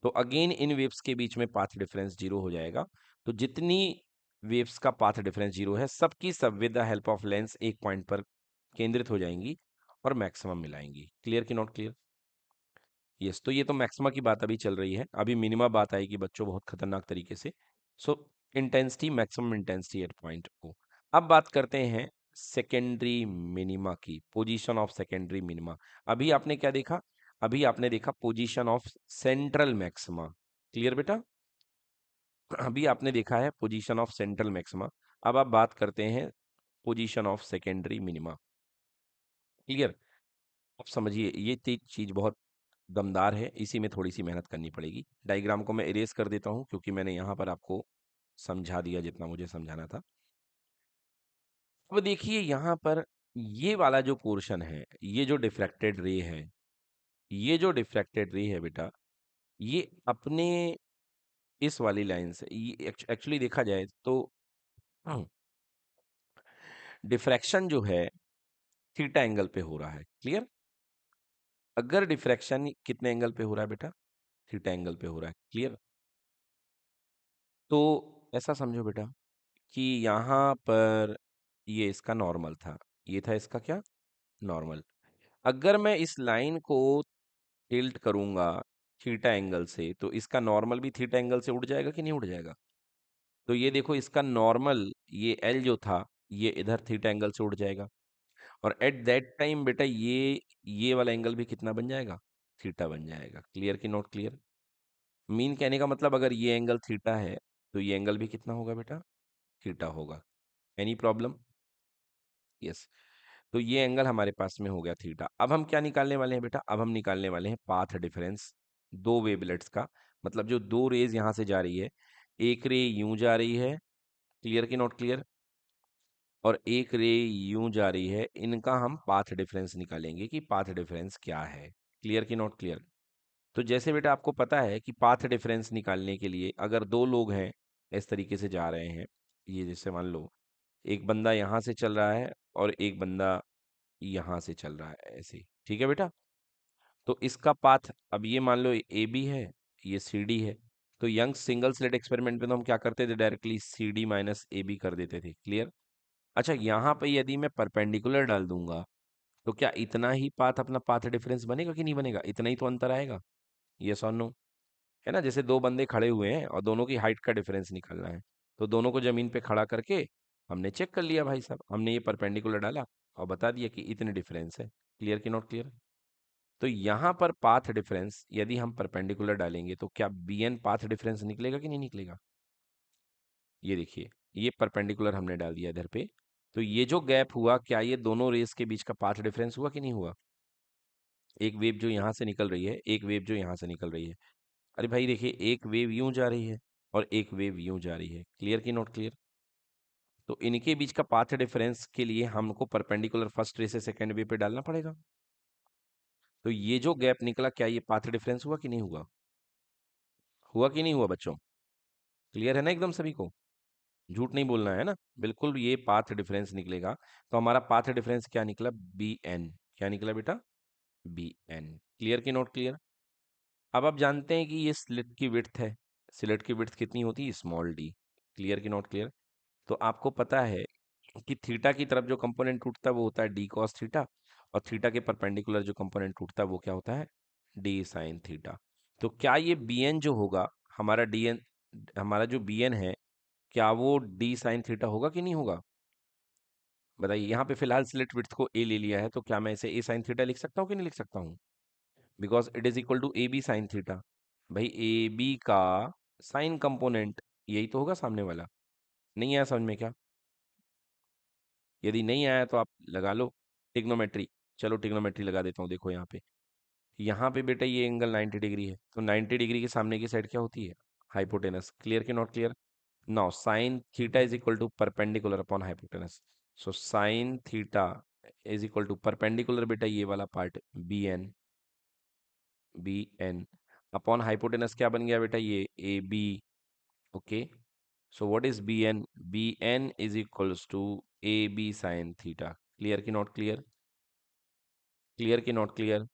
तो अगेन इन वेव्स के बीच में पाथ डिफरेंस जीरो हो जाएगा। तो जितनी वेव्स का पाथ डिफरेंस जीरो है, सबकी सब with the help of lens एक पॉइंट पर केंद्रित हो जाएंगी और मैक्सिमम मिलाएंगी। क्लियर की नॉट क्लियर? यस। तो ये तो मैक्सिमा की बात अभी चल रही है, अभी मिनिमा बात आएगी बच्चों बहुत खतरनाक तरीके से। So intensity, maximum intensity at point O. अब बात करते हैं सेकेंडरी मिनिमा की, पोजीशन ऑफ सेकेंडरी मिनिमा। अभी आपने क्या देखा? अभी आपने देखा position of central maxima. Clear बेटा? अभी आपने देखा है पोजीशन ऑफ सेंट्रल मैक्सिमा। अब आप बात करते हैं position of secondary minima. Clear? अब समझिए, ये चीज बहुत दमदार है, इसी में थोड़ी सी मेहनत करनी पड़ेगी। डायग्राम को मैं इरेज कर देता हूं, क्योंकि मैंने यहाँ पर आपको समझा दिया जितना मुझे समझाना था। अब देखिए यहाँ पर ये वाला जो पोर्शन है, ये जो डिफ्रैक्टेड रे है, ये जो डिफ्रैक्टेड रे है बेटा, ये अपने इस वाली लाइन से, ये एक्चुअली देखा जाए तो डिफ्रैक्शन जो है थीटा एंगल पे हो रहा है। क्लियर? अगर डिफ्रैक्शन कितने एंगल पे हो रहा है बेटा? थीटा एंगल पे हो रहा है। क्लियर? तो ऐसा समझो बेटा कि यहाँ पर ये इसका नॉर्मल था, ये था इसका क्या? नॉर्मल। अगर मैं इस लाइन को टिल्ट करूंगा थीटा एंगल से, तो इसका नॉर्मल भी थीटा एंगल से उड़ जाएगा कि नहीं उड़ जाएगा? तो ये देखो, इसका नॉर्मल ये एल जो था, ये इधर थीटा एंगल से उड़ जाएगा। और एट दैट टाइम बेटा ये वाला एंगल भी कितना बन जाएगा? थीटा बन जाएगा। क्लियर की नॉट क्लियर? मीन कहने का मतलब, अगर ये एंगल थीटा है, तो ये एंगल भी कितना होगा बेटा? थीटा होगा। Any problem? यस। तो ये एंगल हमारे पास में हो गया थीटा। अब हम क्या निकालने वाले हैं बेटा? अब हम निकालने वाले हैं पाथ डिफरेंस दो वेवलेट्स का। मतलब जो दो रेज यहाँ से जा रही है, एक रे यूं जा रही है, क्लियर की नॉट क्लियर, और एक रे यूं जा रही है, इनका हम पाथ डिफरेंस निकालेंगे कि पाथ डिफरेंस क्या है। क्लियर की नॉट क्लियर? तो जैसे बेटा आपको पता है कि पाथ डिफरेंस निकालने के लिए, अगर दो लोग हैं इस तरीके से जा रहे हैं, ये जैसे मान लो एक बंदा यहाँ से चल रहा है और एक बंदा यहाँ से चल रहा है, ऐसे ही। ठीक है बेटा? तो इसका पाथ, अब ये मान लो ए बी है, ये सी डी है। तो यंग सिंगल स्लिट एक्सपेरिमेंट में तो हम क्या करते थे? Directly C D minus A B कर देते थे। क्लियर? अच्छा, यहाँ पे यदि मैं परपेंडिकुलर डाल दूंगा, तो क्या इतना ही पाथ, अपना पाथ डिफरेंस बनेगा कि नहीं बनेगा? इतना ही तो अंतर आएगा। यस और नो? है ना? जैसे दो बंदे खड़े हुए हैं और दोनों की हाइट का डिफरेंस निकालना है, तो दोनों को जमीन पे खड़ा करके हमने चेक कर लिया भाई साहब, हमने ये परपेंडिकुलर डाला और बता दिया कि इतने डिफरेंस है। क्लियर की नॉट क्लियर? तो यहाँ पर पाथ डिफरेंस यदि हम परपेंडिकुलर डालेंगे, तो क्या बी एन पाथ डिफरेंस निकलेगा कि नहीं निकलेगा? ये देखिए, ये परपेंडिकुलर हमने डाल दिया इधर पे, तो ये जो गैप हुआ, क्या ये दोनों रेस के बीच का पाथ डिफरेंस हुआ कि नहीं हुआ? एक वेव जो यहाँ से निकल रही है, एक वेव जो यहाँ से निकल रही है। अरे भाई देखिए, एक वेव यूं जा रही है और एक वेव यूं जा रही है। क्लियर की नॉट क्लियर? तो इनके बीच का पाथ डिफरेंस के लिए हमको परपेंडिकुलर फर्स्ट रे से सेकंड वे पे डालना पड़ेगा। तो ये जो गैप निकला, क्या ये पाथ डिफरेंस हुआ कि नहीं हुआ? हुआ कि नहीं हुआ बच्चों? क्लियर है ना एकदम सभी को? झूठ नहीं बोलना है ना, बिल्कुल ये पाथ डिफरेंस निकलेगा। तो हमारा पाथ डिफरेंस क्या निकला? B N. क्या निकला बेटा? B N. क्लियर की नॉट क्लियर? अब आप जानते हैं कि ये स्लिट की विड्थ है। स्लिट की विड्थ कितनी होती है? Small D. क्लियर की नॉट क्लियर? तो आपको पता है कि थीटा की तरफ जो कंपोनेंट टूटता है वो होता है डी कॉस थीटा, और थीटा के परपेंडिकुलर जो कंपोनेंट टूटता है वो क्या होता है? D sine theta. तो क्या ये बी एन जो होगा, हमारा डी एन, हमारा जो बी एन है, क्या वो डी साइन थीटा होगा कि नहीं होगा? बताइए। यहाँ पे फिलहाल स्लिट विड्थ को ए ले लिया है, तो क्या मैं इसे ए साइन थीटा लिख सकता हूँ कि नहीं लिख सकता हूँ? Because it is equal to A B sine theta. भाई ए बी का साइन कंपोनेंट यही तो होगा सामने वाला। नहीं आया समझ में क्या? यदि नहीं आया तो आप लगा लो टिग्नोमेट्री। चलो टिग्नोमेट्री लगा देता हूँ। देखो यहाँ पे, यहाँ पे बेटा ये एंगल 90 डिग्री है, तो 90 डिग्री के सामने की साइड क्या होती है? hypotenuse. Clear ki not clear? Now sin theta is equal to perpendicular upon hypotenuse. So sin theta is equal to perpendicular बेटा ये वाला पार्ट bn अपॉन हाइपोटेनस क्या बन गया बेटा ये ab. Okay, so what is bn is equals to ab sin theta. Clear की not clear? Clear की नॉट क्लियर?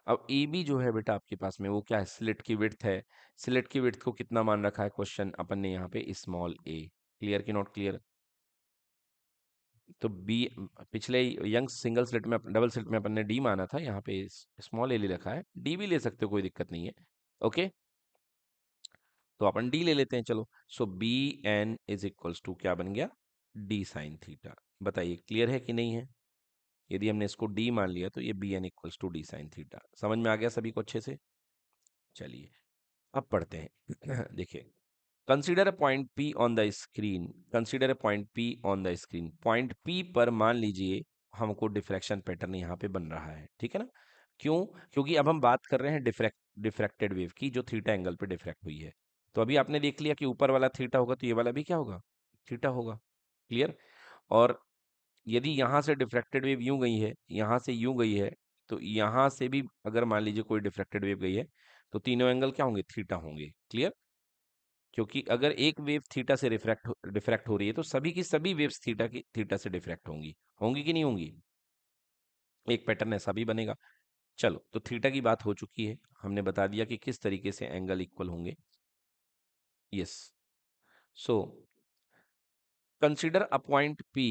अब ए बी जो है बेटा आपके पास में वो क्या है, स्लिट की विड्थ है. स्लिट की विड्थ को कितना मान रखा है क्वेश्चन अपन ने यहाँ पे, स्मॉल ए. क्लियर की नॉट क्लियर? तो बी पिछले यंग सिंगल स्लिट में डबल स्लिट में अपन ने डी माना था, यहाँ पे स्मॉल ए ले रखा है. डी भी ले सकते हो, कोई दिक्कत नहीं है. ओके, तो अपन डी ले लेते हैं चलो. So B N is equals to क्या बन गया, डी साइन थीटा. बताइए क्लियर है कि नहीं है? यदि हमने इसको डी मान लिया तो ये B N equals to D sine theta. समझ में आ गया सभी को अच्छे से? चलिए अब पढ़ते हैं. देखिए, consider a point P on the screen. Consider a point P on the screen. Point P पर मान लीजिए हमको डिफ्रैक्शन पैटर्न यहाँ पे बन रहा है, ठीक है ना? क्यों? क्योंकि अब हम बात कर रहे हैं डिफ्रैक्टेड वेव की जो थीटा एंगल पे डिफ्रैक्ट हुई है. तो अभी आपने देख लिया कि ऊपर वाला थीटा होगा तो ये वाला भी क्या होगा, थीटा होगा. क्लियर? और यदि यहाँ से डिफ्रैक्टेड वेव यूं गई है, यहाँ से यूं गई है, तो यहाँ से भी अगर मान लीजिए कोई डिफ्रैक्टेड वेव गई है तो तीनों एंगल क्या होंगे, थीटा होंगे. क्लियर? क्योंकि अगर एक वेव थीटा से डिफ्रैक्ट हो रही है तो सभी की सभी वेव्स थीटा से डिफ्रैक्ट होंगी. होंगी कि नहीं होंगी? एक पैटर्न ऐसा भी बनेगा. चलो, तो थीटा की बात हो चुकी है, हमने बता दिया कि किस तरीके से एंगल इक्वल होंगे. Yes, so consider a point P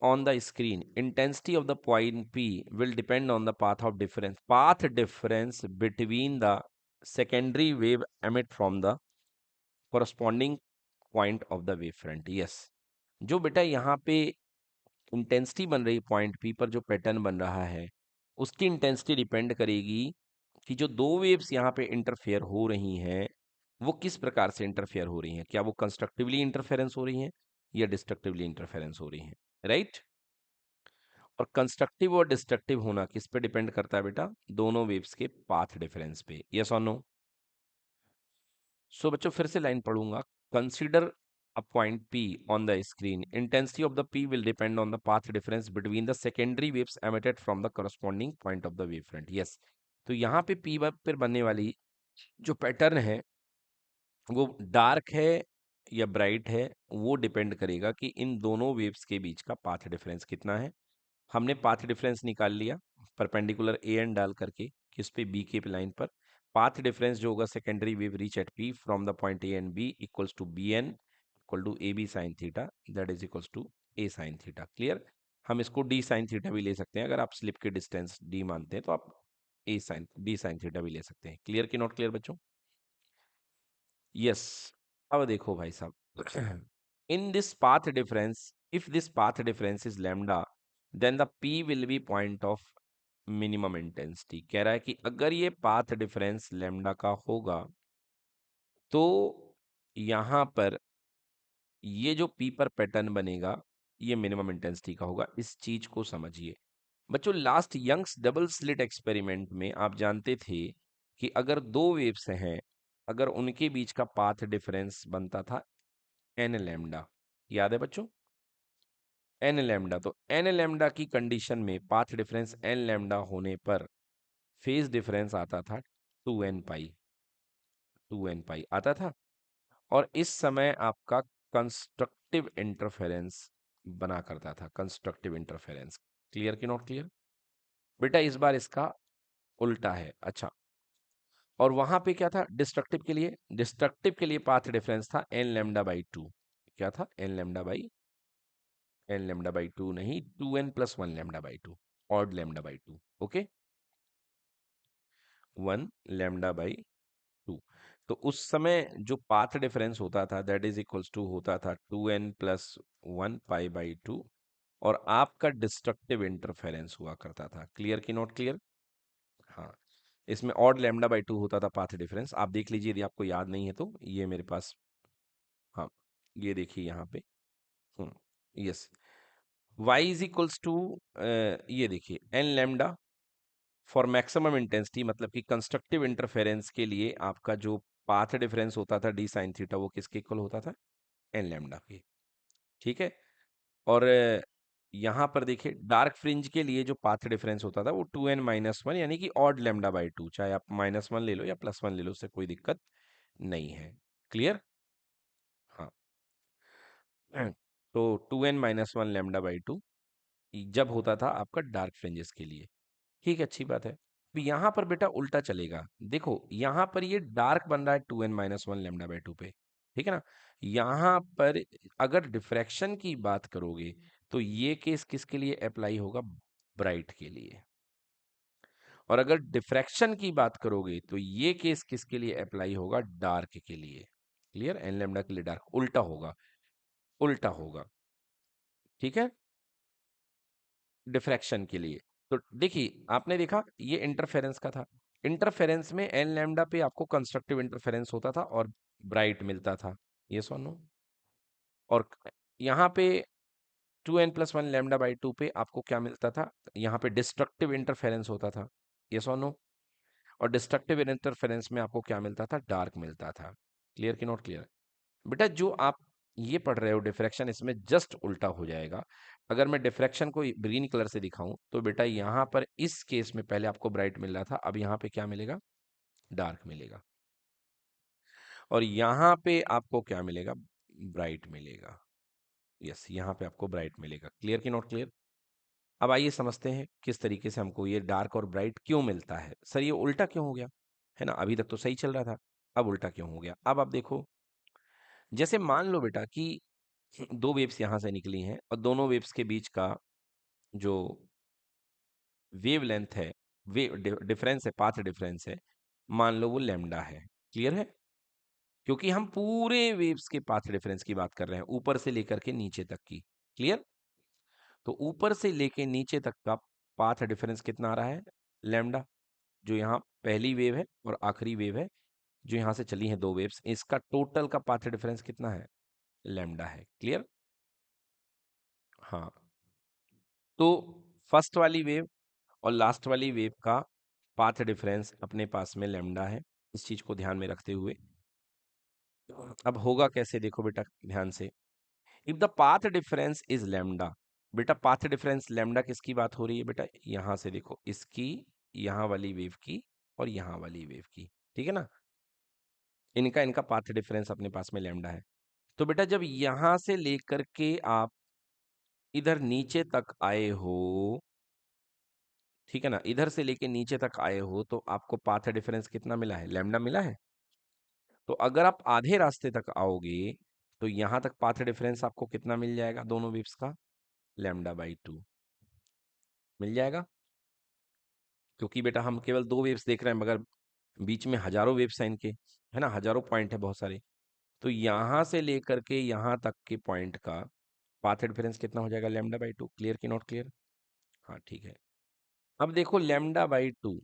on the screen. Intensity of the point P will depend on the path difference between the secondary wave emit from the corresponding point of the wavefront. Yes, जो बेटा यहाँ पे intensity बन रही point P पर, जो pattern बन रहा है उसकी इंटेंसिटी डिपेंड करेगी कि जो दो वेव्स यहाँ पे इंटरफेयर हो रही हैं वो किस प्रकार से इंटरफेयर हो रही हैं. क्या वो कंस्ट्रक्टिवली इंटरफेरेंस हो रही हैं या डिस्ट्रक्टिवली इंटरफेरेंस हो रही हैं, राइट? और कंस्ट्रक्टिव और डिस्ट्रक्टिव होना किस पे डिपेंड करता है बेटा, दोनों वेव्स के पाथ डिफरेंस पे. यस और नो? सो बच्चों फिर से लाइन पढ़ूंगा. Consider a point P on the screen. Intensity of the P will depend on the path difference between the secondary waves emitted from the corresponding point of the wavefront. Yes, तो यहाँ पे P पर बनने वाली जो pattern है वो dark है या ब्राइट है, वो डिपेंड करेगा कि इन दोनों वेव्स के बीच का पाथ डिफरेंस कितना है. हमने पाथ डिफरेंस निकाल लिया परपेंडिकुलर ए एन डाल करके, किस पे, बी के लाइन पर. पाथ डिफरेंस जो होगा secondary wave reach at P from the point A and B equals to B N equal to A B sine theta, that is equals to A sine theta. Clear? हम इसको D sine theta भी ले सकते हैं, अगर आप slip के distance D मानते हैं तो आप ए साइन डी साइन थीटा भी ले सकते हैं. क्लियर कि नॉट क्लियर बच्चों? यस, अब देखो भाई साहब. In this path difference, if this path difference is lambda, then the P will be point of minimum intensity. कह रहा है कि अगर ये पाथ डिफरेंस लैम्डा का होगा तो यहां पर ये जो पी पर पैटर्न बनेगा ये मिनिमम इंटेंसिटी का होगा. इस चीज को समझिए बच्चों. Last Young's double slit experiment में आप जानते थे कि अगर दो वेव्स हैं, अगर उनके बीच का पाथ डिफरेंस बनता था एन लैम्डा. याद है बच्चों? N lambda. तो एन लैम्डा की कंडीशन में पाथ डिफरेंस एन लैम्डा होने पर फेज डिफरेंस आता था 2n पाई. 2n पाई आता था. और इस समय आपका कंस्ट्रक्टिव इंटरफेरेंस बना करता था, कंस्ट्रक्टिव इंटरफेरेंस. क्लियर कि नॉट क्लियर? बेटा इस बार इसका उल्टा है. अच्छा, और वहां पे क्या था डिस्ट्रक्टिव के लिए? डिस्ट्रक्टिव के लिए पाथ डिफरेंस था एन लैम्डा बाई टू. क्या था? एन लैम्डा बाई टू नहीं, 2n+1 lambda by to, odd lambda by to. Okay, 1 lambda by 2. तो उस समय जो पाथ डिफरेंस होता था दैट इज इक्वल्स टू होता था 2n+1 पाई बाई 2. और आपका डिस्ट्रक्टिव इंटरफेरेंस हुआ करता था. क्लियर कि नॉट क्लियर? हाँ, इसमें ऑड लैम्डा बाई 2 होता था पाथ डिफरेंस. आप देख लीजिए यदि आपको याद नहीं है तो, ये मेरे पास, हाँ, ये देखिए यहाँ पे. Yes, y is equals to, ये देखिए N lambda for maximum intensity, मतलब कि कंस्ट्रक्टिव इंटरफेरेंस के लिए आपका जो पाथ डिफरेंस होता था डी साइन थीटा, वो किसके इक्वल होता था? एन लैम्डा के। ठीक है। और यहाँ पर देखिए डार्क फ्रिंज के लिए जो पाथ डिफरेंस होता था वो 2n-1, यानी कि ऑड लैम्डा बाई 2, चाहे आप -1 ले लो या +1 ले लो, उससे कोई दिक्कत नहीं है। क्लियर? हाँ। तो 2n-1 लैम्डा बाई 2 जब होता था आपका डार्क फ्रिंजेस के लिए। ठीक है, अच्छी बात है। तो यहाँ पर बेटा उल्टा चलेगा। देखो यहाँ पर ये डार्क बन रहा है 2n-1 लैम्डा बाई 2 पे, ठीक है ना? यहाँ पर अगर डिफ्रैक्शन की बात करोगे तो ये केस किसके लिए अप्लाई होगा? ब्राइट के लिए। और अगर डिफ्रैक्शन की बात करोगे तो ये केस किसके लिए अप्लाई होगा? डार्क के लिए। क्लियर? एन लैम्डा के लिए डार्क उल्टा होगा, उल्टा होगा। ठीक है, डिफ्रैक्शन के लिए। तो देखिए आपने देखा ये इंटरफेरेंस का था। इंटरफेरेंस में एन लैम्डा पे आपको कंस्ट्रक्टिव इंटरफेरेंस होता था और ब्राइट मिलता था, ये सुनो। और यहाँ पे 2n+1 लैम्डा बाई 2 पे आपको क्या मिलता था? यहाँ पे डिस्ट्रक्टिव इंटरफेरेंस होता था, ये सुनो। और डिस्ट्रक्टिव इंटरफेरेंस में आपको क्या मिलता था? डार्क मिलता था। क्लियर कि नॉट क्लियर? बेटा जो आप ये पढ़ रहे हो डिफ्रैक्शन, इसमें जस्ट उल्टा हो जाएगा। अगर मैं डिफ्रैक्शन को ग्रीन कलर से दिखाऊं तो बेटा यहाँ पर इस केस में पहले आपको ब्राइट मिल रहा था, अब यहाँ पे क्या मिलेगा? डार्क मिलेगा। और यहाँ पे आपको क्या मिलेगा? ब्राइट मिलेगा। यस, यहाँ पे आपको ब्राइट मिलेगा। क्लियर कि नॉट क्लियर? अब आइए समझते हैं किस तरीके से हमको ये डार्क और ब्राइट क्यों मिलता है। सर ये उल्टा क्यों हो गया? है ना, अभी तक तो सही चल रहा था, अब उल्टा क्यों हो गया? अब आप देखो, जैसे मान लो बेटा कि दो वेव्स यहां से निकली हैं और दोनों वेव्स के बीच का जो वेव लेंथ है, वेव डिफरेंस है, पाथ डिफरेंस है, मान लो वो लैम्डा है। क्लियर है? क्योंकि हम पूरे वेव्स के पाथ डिफरेंस की बात कर रहे हैं, ऊपर से लेकर के नीचे तक की। क्लियर? तो ऊपर से लेके नीचे तक का पाथ डिफरेंस कितना आ रहा है? लैम्डा। जो यहाँ पहली वेव है और आखिरी वेव है, जो यहाँ से चली हैं दो वेव्स, इसका टोटल का पाथ डिफरेंस कितना है? लैम्डा है। क्लियर? हाँ। तो फर्स्ट वाली वेव और लास्ट वाली वेव का पाथ डिफरेंस अपने पास में लैम्डा है, इस चीज को ध्यान में रखते हुए। अब होगा कैसे, देखो बेटा ध्यान से। If the path difference is lambda, बेटा पाथ डिफरेंस लैम्डा किसकी बात हो रही है? बेटा यहां से देखो, इसकी, यहाँ वाली वेव की और यहाँ वाली वेव की। ठीक है ना? इनका इनका पाथ डिफरेंस अपने पास में लैम्डा है। तो बेटा जब यहां से लेकर के आप इधर नीचे तक आए हो, ठीक है ना, इधर से लेके नीचे तक आए हो, तो आपको पाथ डिफरेंस कितना मिला है? लैम्डा मिला है। तो अगर आप आधे रास्ते तक आओगे तो यहां तक पाथ डिफरेंस आपको कितना मिल जाएगा दोनों वेव्स का? लैम्डा बाई 2 मिल जाएगा। क्योंकि बेटा हम केवल दो वेव्स देख रहे हैं, मगर बीच में हजारों वेव्स हैं इनके, है ना, हजारों पॉइंट है बहुत सारे। तो यहां से लेकर के यहां तक के पॉइंट का पाथ डिफरेंस कितना हो जाएगा? Lambda by 2। क्लियर कि नॉट क्लियर? हाँ ठीक है। अब देखो लैम्डा बाई 2,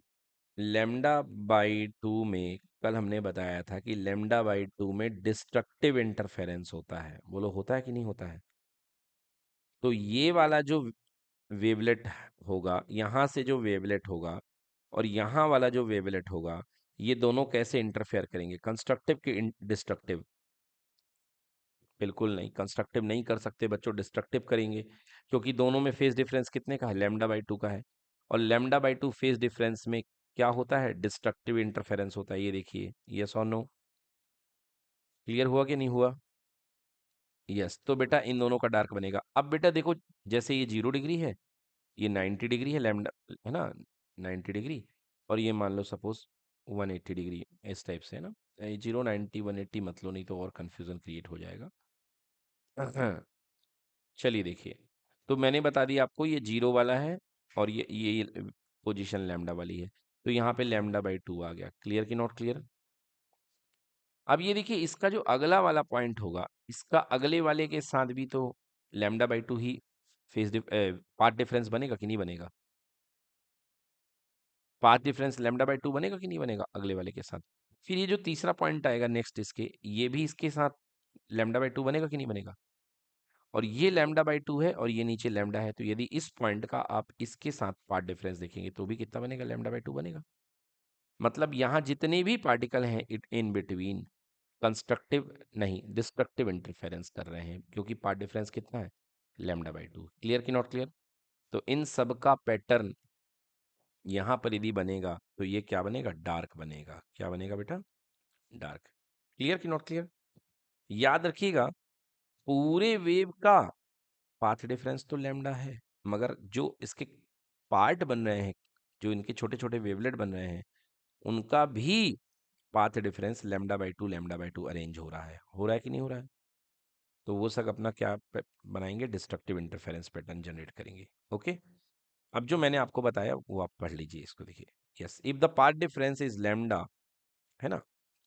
लेमडा बाई 2 में कल हमने बताया था कि लेमडा बाई 2 में डिस्ट्रक्टिव इंटरफेरेंस होता है। बोलो होता है कि नहीं होता है? तो ये वाला जो वेवलेट होगा, यहां से जो वेवलेट होगा और यहाँ वाला जो वेवलेट होगा, ये दोनों कैसे इंटरफेयर करेंगे? कंस्ट्रक्टिव की डिस्ट्रक्टिव? बिल्कुल नहीं, कंस्ट्रक्टिव नहीं कर सकते बच्चों, डिस्ट्रक्टिव करेंगे। क्योंकि दोनों में फेज डिफरेंस कितने का है? लैम्डा बाई 2 का है। और लैम्डा बाई 2 फेज डिफरेंस में क्या होता है? डिस्ट्रक्टिव इंटरफेरेंस होता है। ये देखिए, यस और नो? क्लियर हुआ कि नहीं हुआ? यस। तो बेटा इन दोनों का डार्क बनेगा। अब बेटा देखो, जैसे ये 0 डिग्री है, ये 90 डिग्री है, लैम्डा, है ना, 90 डिग्री। और ये मान लो सपोज 180 डिग्री, इस टाइप से, है ना। 0, 90, 180 मत लो, नहीं तो और कंफ्यूजन क्रिएट हो जाएगा। चलिए देखिए, तो मैंने बता दिया आपको ये 0 वाला है और ये पोजीशन लैम्डा वाली है। तो यहाँ पे लैम्डा बाई 2 आ गया। क्लियर कि नॉट क्लियर? अब ये देखिए, इसका जो अगला वाला पॉइंट होगा, इसका अगले वाले के साथ भी तो lambda by 2 he path difference बनेगा कि नहीं बनेगा? पाथ डिफरेंस लैम्डा बाई 2 बनेगा कि नहीं बनेगा अगले वाले के साथ? फिर ये जो तीसरा पॉइंट आएगा नेक्स्ट इसके, ये भी इसके साथ लैम्डा बाई 2 बनेगा कि नहीं बनेगा? और ये लैम्डा बाई 2 है और ये नीचे लैम्डा है, तो यदि इस पॉइंट का आप इसके साथ पार्ट डिफरेंस देखेंगे तो भी कितना बनेगा? लैम्डा बाई 2 बनेगा। मतलब यहाँ जितने भी पार्टिकल हैं इट इन बिटवीन कंस्ट्रक्टिव नहीं डिस्ट्रक्टिव इंटरफेरेंस कर रहे हैं, क्योंकि पाथ डिफरेंस कितना है, λ/2। क्लियर कि नॉट क्लियर? तो इन सब का पैटर्न यहाँ पर यदि बनेगा तो ये क्या बनेगा, डार्क बनेगा। क्या बनेगा बेटा, डार्क। क्लियर कि नॉट क्लियर? याद रखिएगा, पूरे वेव का पाथ डिफरेंस तो लैम्डा है, मगर जो इसके पार्ट बन रहे हैं, जो इनके छोटे छोटे वेवलेट बन रहे हैं, उनका भी पाथ डिफरेंस λ/2 अरेंज हो रहा है कि नहीं हो रहा है? तो वो सब अपना क्या बनाएंगे, डिस्ट्रक्टिव इंटरफेरेंस पैटर्न जनरेट करेंगे। ओके, अब जो मैंने आपको बताया वो आप पढ़ लीजिए इसको, देखिए। Yes, if the path difference is lambda, है ना,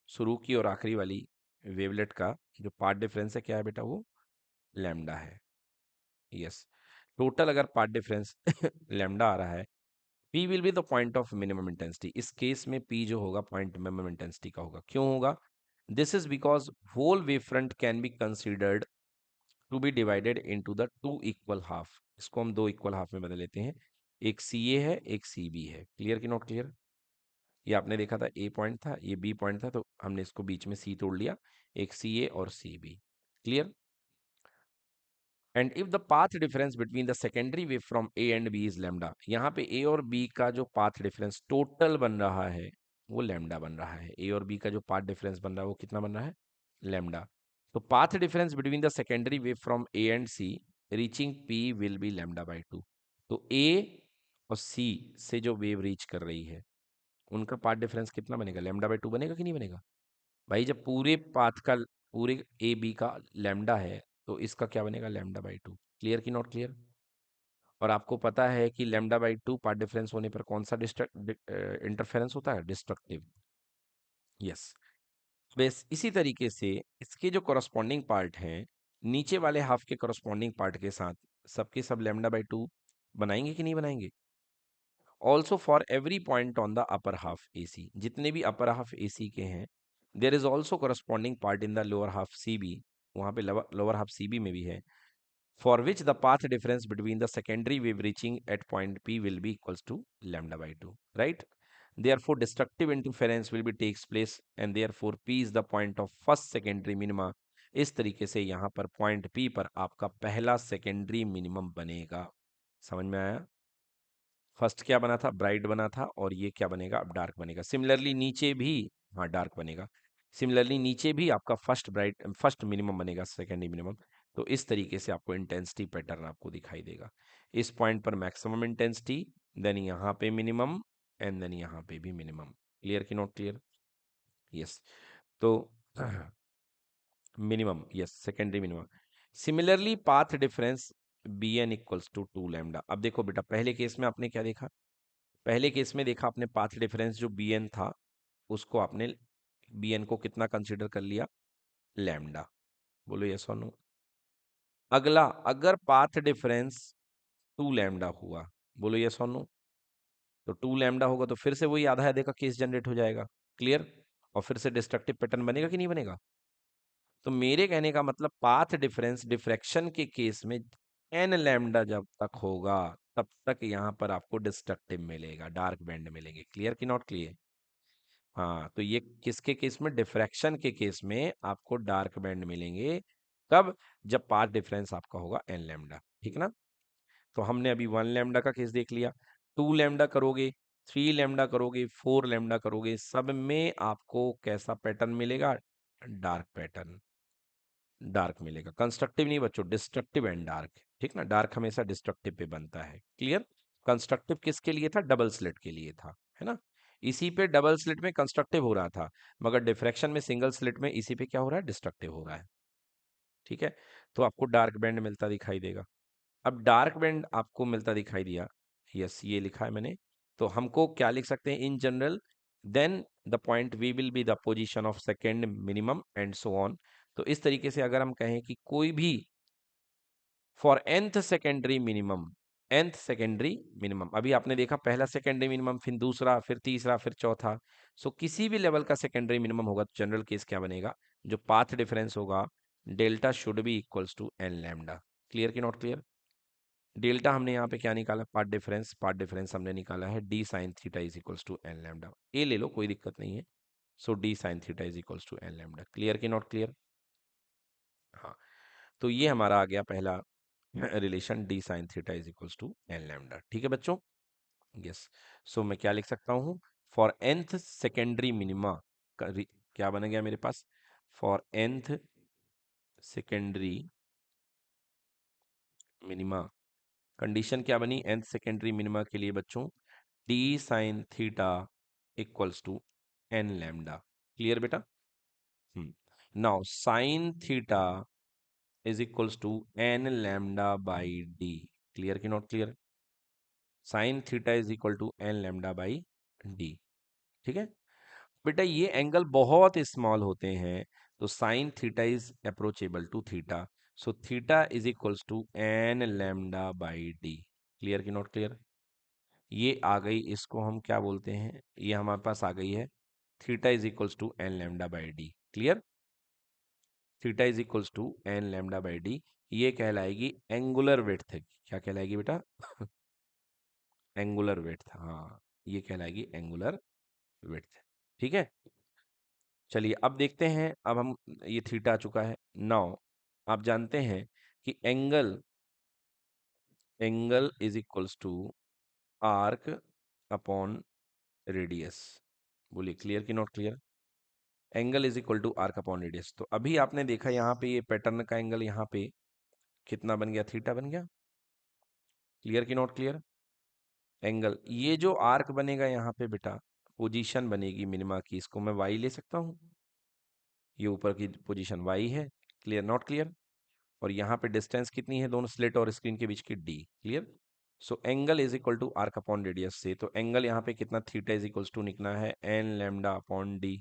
शुरू की और आखिरी वाली वेवलेट का जो पाथ डिफरेंस है क्या है बेटा, वो लैम्डा है। यस, टोटल अगर पाथ डिफरेंस लैम्डा आ रहा है, P will be the point of minimum intensity. इस केस में P जो होगा पॉइंट मिनिमम इंटेंसिटी का होगा। क्यों होगा? This is because whole wave front can be considered to be divided into the two equal half. इसको हम दो इक्वल हाफ में बदल लेते हैं, एक सी ए है, एक सी बी है। क्लियर कि नॉट क्लियर? ये आपने देखा था ए पॉइंट था, ये बी पॉइंट था, तो हमने इसको बीच में सी तोड़ लिया, एक सी ए और C B. Clear? And if the path difference between the secondary wave from A and B is lambda, यहाँ पे ए और बी का जो पाथ डिफरेंस टोटल बन रहा है वो लैम्डा बन रहा है। ए और बी का जो पाथ डिफरेंस बन रहा है वो कितना बन रहा है, लैम्डा। तो path difference between the secondary wave from A and C reaching P will be λ/2। तो ए और सी से जो वेव रीच कर रही है उनका पाथ डिफरेंस कितना बनेगा, λ/2 बनेगा कि नहीं बनेगा? भाई जब पूरे पाथ का, पूरे ए बी का लैम्डा है, तो इसका क्या बनेगा, λ/2। क्लियर कि नॉट क्लियर? और आपको पता है कि λ/2 पार्ट डिफरेंस होने पर कौन सा इंटरफेरेंस होता है, डिस्ट्रक्टिव। यस, बस इसी तरीके से इसके जो कॉरस्पॉन्डिंग पार्ट हैं, नीचे वाले हाफ के कॉरस्पॉन्डिंग पार्ट के साथ सबके सब λ/2 बनाएंगे कि नहीं बनाएंगे? Also for every point on the upper half A C, जितने भी अपर हाफ ए सी के हैं, there is also corresponding part in the lower half C B, वहाँ पे लोअर हाफ सी बी में भी है, for which the path difference between the secondary wave reaching at point P will be equals to λ/2, right? Therefore, destructive interference will be takes place and therefore P is the point of first secondary minima। इस तरीके से यहाँ पर point P पर आपका पहला secondary minimum बनेगा। समझ में आया? फर्स्ट क्या बना था, ब्राइट बना था, और ये क्या बनेगा, अब डार्क बनेगा। सिमिलरली नीचे भी, हाँ डार्क बनेगा। सिमिलरली नीचे भी आपका फर्स्ट मिनिमम बनेगा, सेकेंडरी मिनिमम। तो इस तरीके से आपको इंटेंसिटी पैटर्न आपको दिखाई देगा। इस पॉइंट पर मैक्सिमम इंटेंसिटी, देन यहाँ पे मिनिमम, एंड देन यहाँ पे भी मिनिमम। क्लियर कि नॉट क्लियर? यस, तो minimum, yes, secondary minimum. Similarly path difference B N equals to 2 λ। अब देखो बेटा, पहले केस में आपने क्या देखा, पहले केस में देखा आपने पाथ डिफरेंस जो बी एन था, उसको आपने बी एन को कितना कंसीडर कर लिया, लैम्डा। बोलो यस और नो? अगला, अगर पाथ डिफरेंस 2 λ हुआ, बोलो यस और नो? तो 2 λ होगा तो फिर से वही आधा आधे का केस जनरेट हो जाएगा। क्लियर? और फिर से डिस्ट्रक्टिव पैटर्न बनेगा कि नहीं बनेगा? तो मेरे कहने का मतलब, पाथ डिफरेंस डिफ्रैक्शन के केस में n λ जब तक होगा, तब तक यहाँ पर आपको डिस्ट्रक्टिव मिलेगा, डार्क बैंड मिलेंगे। क्लियर कि नॉट क्लियर? हाँ, तो ये किसके केस में, डिफ्रैक्शन के केस में आपको डार्क बैंड मिलेंगे। कब? जब पाथ डिफरेंस आपका होगा n λ। ठीक ना? तो हमने अभी 1 λ का केस देख लिया, 2 λ करोगे, 3 λ करोगे, 4 λ करोगे, सब में आपको कैसा पैटर्न मिलेगा, डार्क पैटर्न, डार्क मिलेगा। कंस्ट्रक्टिव नहीं बच्चों, डिस्ट्रक्टिव एंड डार्क। ठीक ना? डार्क हमेशा डिस्ट्रक्टिव पे बनता है। क्लियर? कंस्ट्रक्टिव किसके लिए था, डबल स्लिट के लिए था, है ना? इसी पे डबल स्लिट में कंस्ट्रक्टिव हो रहा था, मगर डिफ्रैक्शन में सिंगल स्लिट में इसी पे क्या हो रहा है, डिस्ट्रक्टिव हो रहा है। ठीक है? तो आपको डार्क बैंड मिलता दिखाई देगा। अब डार्क बैंड आपको मिलता दिखाई दिया, यस ये लिखा है मैंने, तो हमको क्या लिख सकते हैं, in general, then the point we will be the position of second minimum and so on. तो इस तरीके से अगर हम कहें कि कोई भी for nth secondary minimum, nth secondary minimum, अभी आपने देखा पहला सेकेंडरी मिनिमम, फिर दूसरा, फिर तीसरा, फिर चौथा, सो किसी भी लेवल का सेकेंडरी मिनिमम होगा तो जनरल केस क्या बनेगा, जो पाथ डिफरेंस होगा, delta should be equals to n λ। Clear कि नॉट क्लियर? डेल्टा हमने यहाँ पे क्या निकाला, पार्ट डिफरेंस हमने निकाला है D sine theta is equals to N lambda. ए ले लो, कोई दिक्कत नहीं है। So D sine theta is equals to N lambda. Clear कि नॉट क्लियर? हाँ, तो ये हमारा आ गया पहला relation, D sine theta is equals to N lambda. ठीक है बच्चों? यस। सो मैं क्या लिख सकता हूँ, फॉर nth सेकेंडरी मिनिमा क्या बन गया मेरे पास, for nth secondary minima condition क्या बनी nth सेकेंडरी मिनिमा के लिए बच्चों, D sine theta equals to N lambda. Clear बेटा? Now sine theta is equals to N lambda by D. Clear कि not clear? Sine theta is equal to N lambda by D. ठीक है बेटा, ये angle बहुत small होते हैं, तो sign theta is approachable to theta, so theta is equals to N lambda by D. Clear कि नॉट क्लियर? ये आ गई, इसको हम क्या बोलते हैं, ये हमारे पास आ गई है theta is equals to N lambda by D. Clear? Theta is equals to N lambda by D, ये कहलाएगी एंगुलर विड्थ। क्या कहलाएगी बेटा? Angular width. हाँ, ये कहलाएगी एंगुलर विड्थ। ठीक है, चलिए अब देखते हैं। अब हम, ये थीटा आ चुका है। नाउ आप जानते हैं कि angle angle is equals to arc upon radius. बोलिए क्लियर कि not clear? Angle is equal to arc upon radius. तो अभी आपने देखा यहाँ पे ये पैटर्न का एंगल यहाँ पे कितना बन गया, थीटा बन गया। क्लियर कि नॉट क्लियर? एंगल, ये जो आर्क बनेगा यहाँ पे बेटा, पोजीशन बनेगी मिनिमा की, इसको मैं वाई ले सकता हूँ, ये ऊपर की पोजीशन वाई है। Clear not clear? और यहाँ पे डिस्टेंस कितनी है दोनों स्लिट और स्क्रीन के बीच की, D. Clear? So angle is equal to arc upon radius से, तो एंगल यहाँ पे कितना, थीटा इज इक्वल्स टू निकला है N lambda upon D.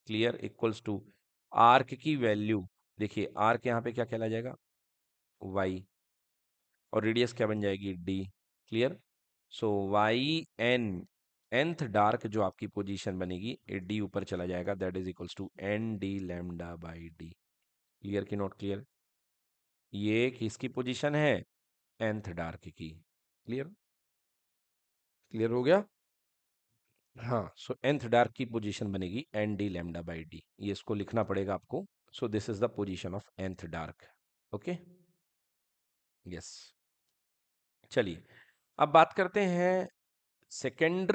Clear? Equals to arc की वैल्यू, देखिए आर्क यहाँ पे क्या कहला जाएगा, वाई, और रेडियस क्या बन जाएगी, D. Clear? So Y N, nth dark जो आपकी पोजीशन बनेगी, ए डी ऊपर चला जाएगा, that is equals to N D lambda by D. Clear कि नॉट क्लियर? ये किसकी पोजीशन है, nth डार्क की। क्लियर? क्लियर हो गया? हाँ, सो nth डार्क की पोजीशन बनेगी N D lambda by D, ये इसको लिखना पड़ेगा आपको। So this is the position of nth dark. Okay, yes. चलिए अब बात करते हैं second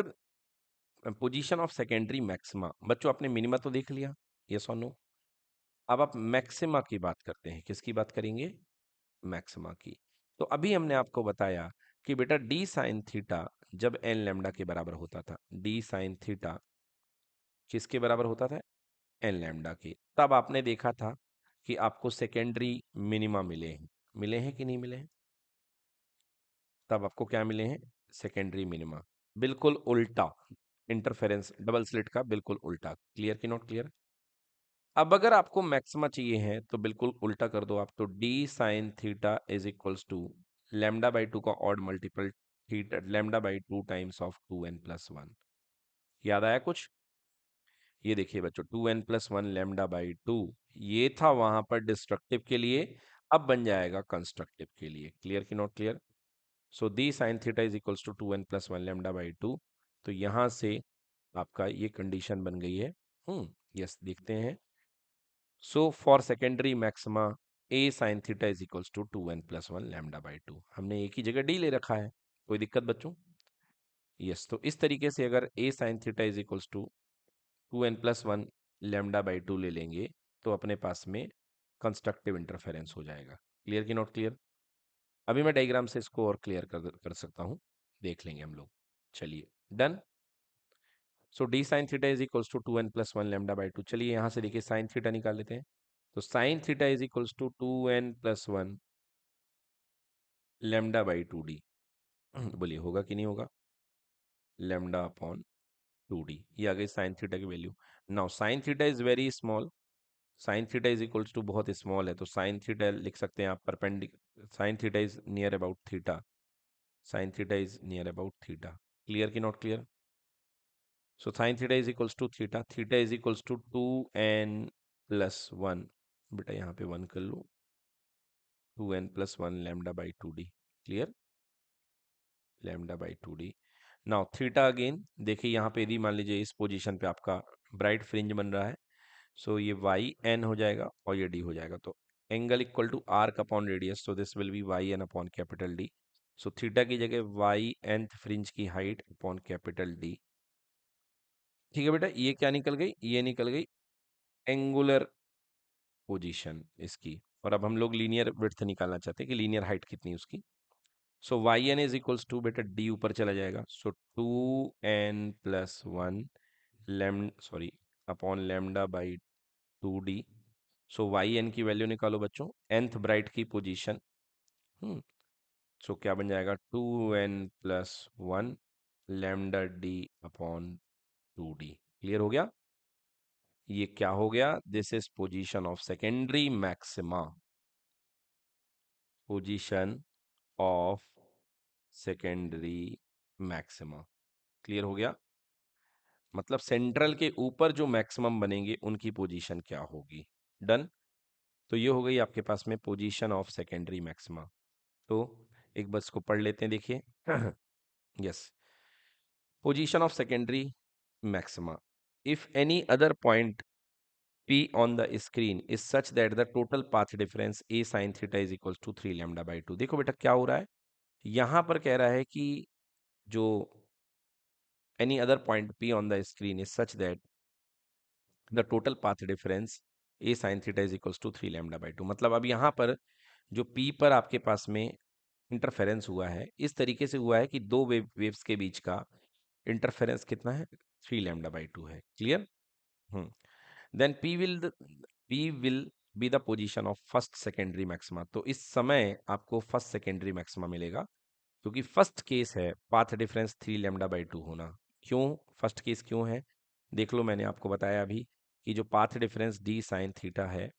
position of secondary maxima. बच्चों आपने मिनिमा तो देख लिया, यस और नो? अब आप मैक्सिमा की बात करते हैं, किसकी बात करेंगे, मैक्सिमा की। तो अभी हमने आपको बताया कि बेटा डी साइन थीटा जब एन लैम्डा के बराबर होता था, डी साइन थीटा किसके बराबर होता था, एन लैम्डा के, तब आपने देखा था कि आपको सेकेंडरी मिनिमा मिले हैं। मिले हैं कि नहीं मिले हैं? तब आपको क्या मिले हैं, सेकेंडरी मिनिमा। बिल्कुल उल्टा, इंटरफेरेंस डबल स्लिट का बिल्कुल उल्टा। क्लियर कि नॉट क्लियर? अब अगर आपको मैक्सिमा चाहिए है तो बिल्कुल उल्टा कर दो आप, तो D sine theta is equals to lambda by two का odd multiple, theta lambda by two times of two N plus one. याद आया कुछ? ये देखिए बच्चों, two N plus one lambda by two, ये था वहां पर डिस्ट्रक्टिव के लिए, अब बन जाएगा कंस्ट्रक्टिव के लिए। क्लियर कि not clear? So D sine theta is equals to two N plus one lambda by two. तो यहां से आपका ये कंडीशन बन गई है। यस, देखते हैं। So for secondary maxima A sine theta is equals to two N plus one lambda by two, हमने एक ही जगह डी ले रखा है, कोई दिक्कत बच्चों? यस, तो इस तरीके से अगर A sine theta is equals to two N plus one lambda by two ले लेंगे, तो अपने पास में कंस्ट्रक्टिव इंटरफेरेंस हो जाएगा। क्लियर कि नॉट क्लियर? अभी मैं डायग्राम से इसको और क्लियर कर सकता हूँ, देख लेंगे हम लोग। चलिए done. So D sine theta is equals to two N plus one lambda by two. चलिए यहाँ से देखिए साइन थीटा निकाल लेते हैं, तो sign theta is equals to two N plus one lambda by two D. बोलिए होगा कि नहीं होगा, लैम्डा अपॉन टू डी, ये आ गई साइन थीटा की value. Now sine theta is very small, sine theta is equals to बहुत स्मॉल है, तो साइन थीटा लिख सकते हैं आप परपेंडिक, sine theta is near about theta, sine theta is near about theta. Clear कि not clear? So sine theta is equals to theta, theta is equals to two N plus one, बेटा यहाँ पे वन कर लो, two N plus one lambda by two D. Clear, lambda by 2d। Now theta again देखिए यहाँ पे यदि मान लीजिए इस पोजीशन पे आपका ब्राइट फ्रिंज बन रहा है, सो ये वाई एन हो जाएगा और ये डी हो जाएगा, तो angle equal to arc upon radius, so this will be Y N upon capital D. So theta की जगह वाई एंथ फ्रिंज की हाइट अपॉन कैपिटल डी। ठीक है बेटा, ये क्या निकल गई, ये निकल गई एंगुलर पोजीशन इसकी। और अब हम लोग लीनियर विड्थ निकालना चाहते हैं कि लीनियर हाइट कितनी है उसकी। So Y N is equals to, बेटा डी ऊपर चला जाएगा, सो 2n+1 लैम sorry upon lambda by 2d। So Y एन की वैल्यू निकालो बच्चों, nth ब्राइट की पोजीशन। सो क्या बन जाएगा, 2n+1 lambda D upon 2d। Clear हो गया, ये क्या हो गया, this is position of secondary maxima, position of secondary maxima. Clear हो गया, मतलब सेंट्रल के ऊपर जो मैक्सिमम बनेंगे उनकी पोजीशन क्या होगी। डन, तो ये हो गई आपके पास में पोजीशन ऑफ सेकेंडरी मैक्सिमा। तो एक बस को पढ़ लेते हैं, देखिए yes, position of secondary maxima, if any other point P on the screen is such that the total path difference a sin theta is equals to 3 lambda by 2। देखो बेटा क्या हो रहा है, यहां पर कह रहा है कि जो any other point P on the screen is such that the total path difference a sin theta is equals to 3 lambda by 2। मतलब अब यहाँ पर जो P पर आपके पास में इंटरफेरेंस हुआ है इस तरीके से हुआ है कि दो वेव्स के बीच का इंटरफेरेंस कितना है, 3 लैम्डा बाई 2 है। Clear, then P will be the position of first secondary maxima। तो इस समय आपको फर्स्ट सेकेंडरी मैक्सिमा मिलेगा, क्योंकि फर्स्ट केस है पाथ डिफरेंस 3 लैम्डा बाई 2 होना। क्यों फर्स्ट केस क्यों है, देख लो, मैंने आपको बताया अभी कि जो path difference d sine theta है